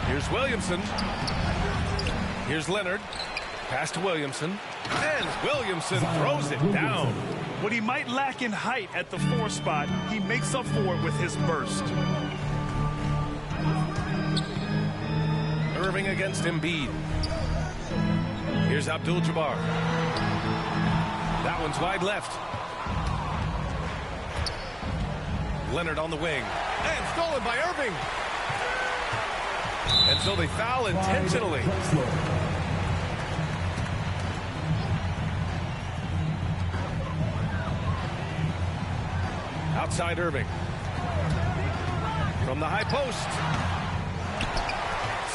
[SPEAKER 23] Here's Williamson. Here's Leonard. Pass to Williamson. And Williamson throws it down.
[SPEAKER 1] What he might lack in height at the 4 spot, he makes up for it with his burst.
[SPEAKER 23] Irving against Embiid. Here's Abdul-Jabbar. That one's wide left. Leonard on the wing. And stolen by Irving. And so they foul intentionally. Outside Irving. From the high post.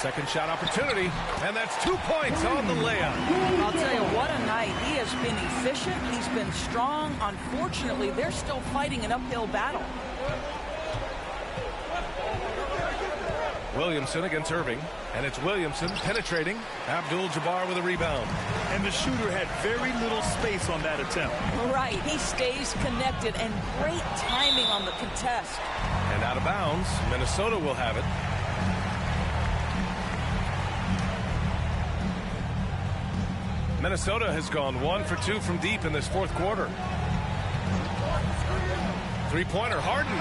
[SPEAKER 23] Second shot opportunity. And that's 2 points on the layup.
[SPEAKER 5] I'll tell you, what a night. He has been efficient. He's been strong. Unfortunately, they're still fighting an uphill battle.
[SPEAKER 23] Williamson against Irving, and it's Williamson penetrating. Abdul-Jabbar with a rebound.
[SPEAKER 1] And the shooter had very little space on that attempt.
[SPEAKER 5] Right, he stays connected, and great timing on the contest.
[SPEAKER 23] And out of bounds, Minnesota will have it. Minnesota has gone 1 for 2 from deep in this fourth quarter. Three-pointer, Harden.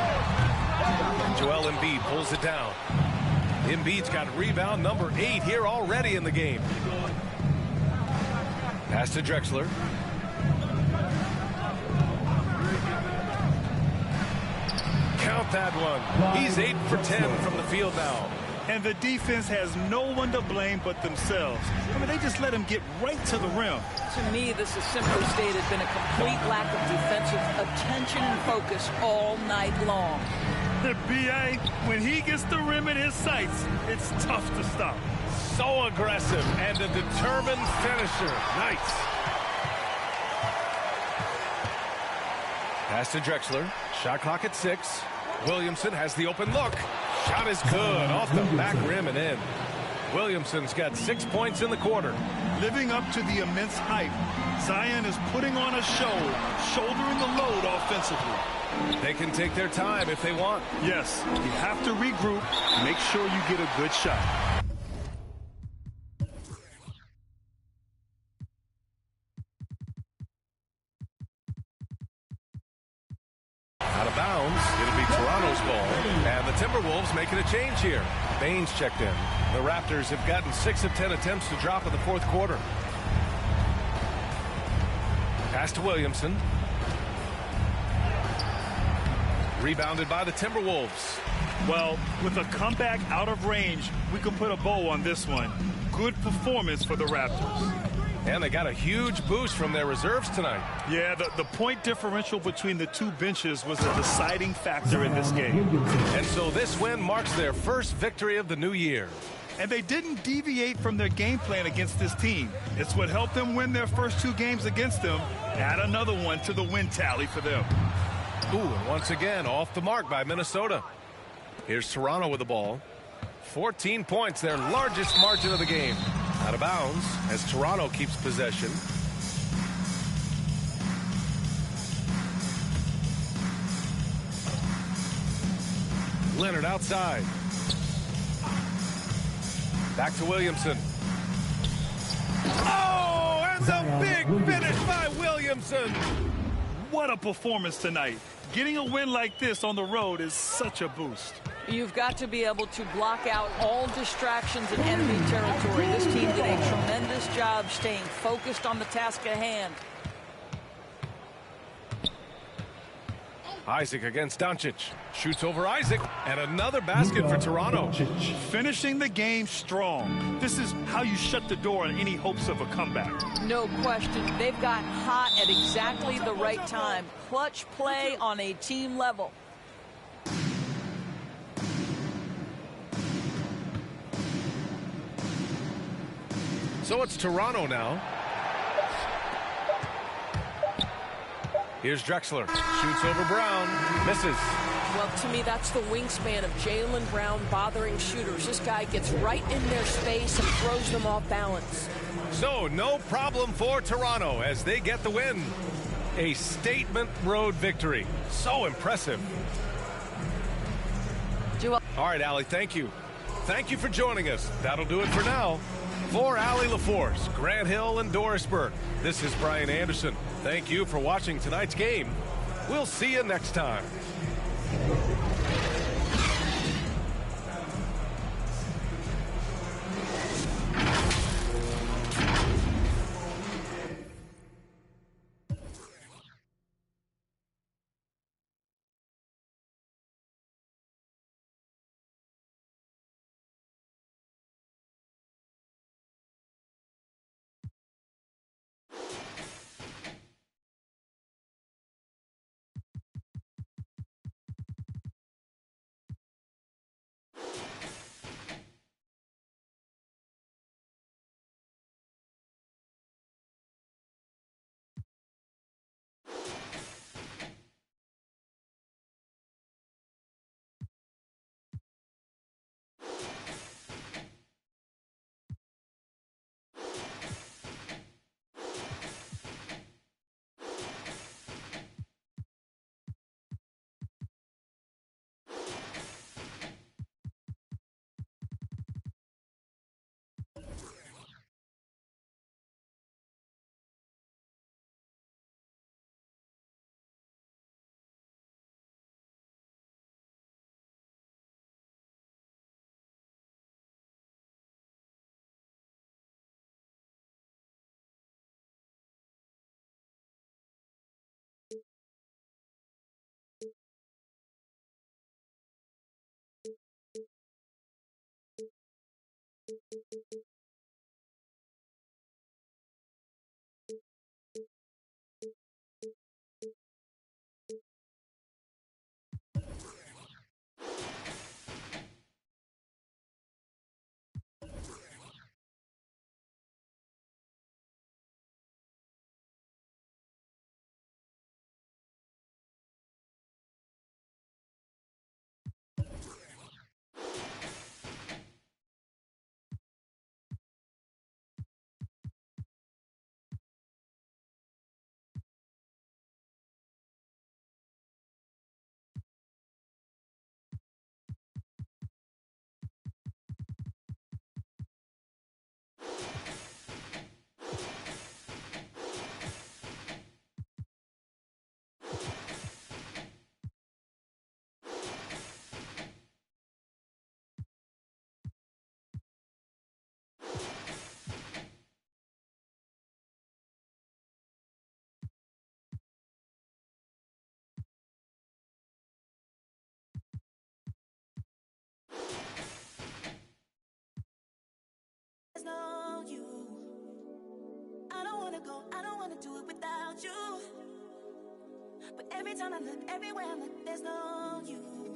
[SPEAKER 23] Joel Embiid pulls it down. Embiid's got rebound number 8 here already in the game. Pass to Drexler. Count that one. He's 8 for 10 from the field now.
[SPEAKER 1] And the defense has no one to blame but themselves. I mean, they just let him get right to the rim.
[SPEAKER 5] To me, this has simply stated been a complete lack of defensive attention and focus all night long.
[SPEAKER 1] The B.A., when he gets the rim in his sights, it's tough to stop.
[SPEAKER 23] So aggressive and a determined finisher. Nice. Pass to Drexler. Shot clock at 6. Williamson has the open look. Shot is good. Off the back rim and in. Williamson's got 6 points in the quarter.
[SPEAKER 1] Living up to the immense hype, Zion is putting on a show, shouldering the load offensively.
[SPEAKER 23] They can take their time if they want.
[SPEAKER 1] Yes, you have to regroup, make sure you get a good shot.
[SPEAKER 23] Out of bounds, it'll be Toronto's ball. And the Timberwolves making a change here. Baines checked in. The Raptors have gotten 6 of 10 attempts to drop in the fourth quarter. Pass to Williamson. Rebounded by the Timberwolves.
[SPEAKER 1] Well, with a comeback out of range, we can put a bow on this one. Good performance for the Raptors.
[SPEAKER 23] And they got a huge boost from their reserves tonight.
[SPEAKER 1] Yeah, the point differential between the two benches was a deciding factor in this game.
[SPEAKER 23] And so this win marks their first victory of the new year.
[SPEAKER 1] And they didn't deviate from their game plan against this team. It's what helped them win their first 2 games against them. Add another one to the win tally for them.
[SPEAKER 23] Ooh, and once again, off the mark by Minnesota. Here's Toronto with the ball. 14 points, their largest margin of the game. Out of bounds as Toronto keeps possession. Leonard outside. Back to Williamson. Oh, and the big finish by Williamson.
[SPEAKER 1] What a performance tonight. Getting a win like this on the road is such a boost.
[SPEAKER 5] You've got to be able to block out all distractions in enemy territory. This team did a tremendous job staying focused on the task at hand.
[SPEAKER 23] Isaac against Doncic. Shoots over Isaac. And another basket for Toronto.
[SPEAKER 1] Finishing the game strong. This is how you shut the door on any hopes of a comeback.
[SPEAKER 5] No question. They've got hot at exactly the right time. Clutch play on a team level.
[SPEAKER 23] So it's Toronto now. Here's Drexler. Shoots over Brown. Misses.
[SPEAKER 6] Well, to me, that's the wingspan of Jaylen Brown bothering shooters. This guy gets right in their space and throws them off balance.
[SPEAKER 23] So, no problem for Toronto as they get the win. A statement road victory. So impressive. All right, Allie, thank you. Thank you for joining us. That'll do it for now. For Allie LaForce, Grant Hill, and Dorisburg, this is Brian Anderson. Thank you for watching tonight's game. We'll see you next time.
[SPEAKER 4] There's no you. I don't wanna go, I don't wanna do it without you. But every time I look, everywhere I look, there's no you.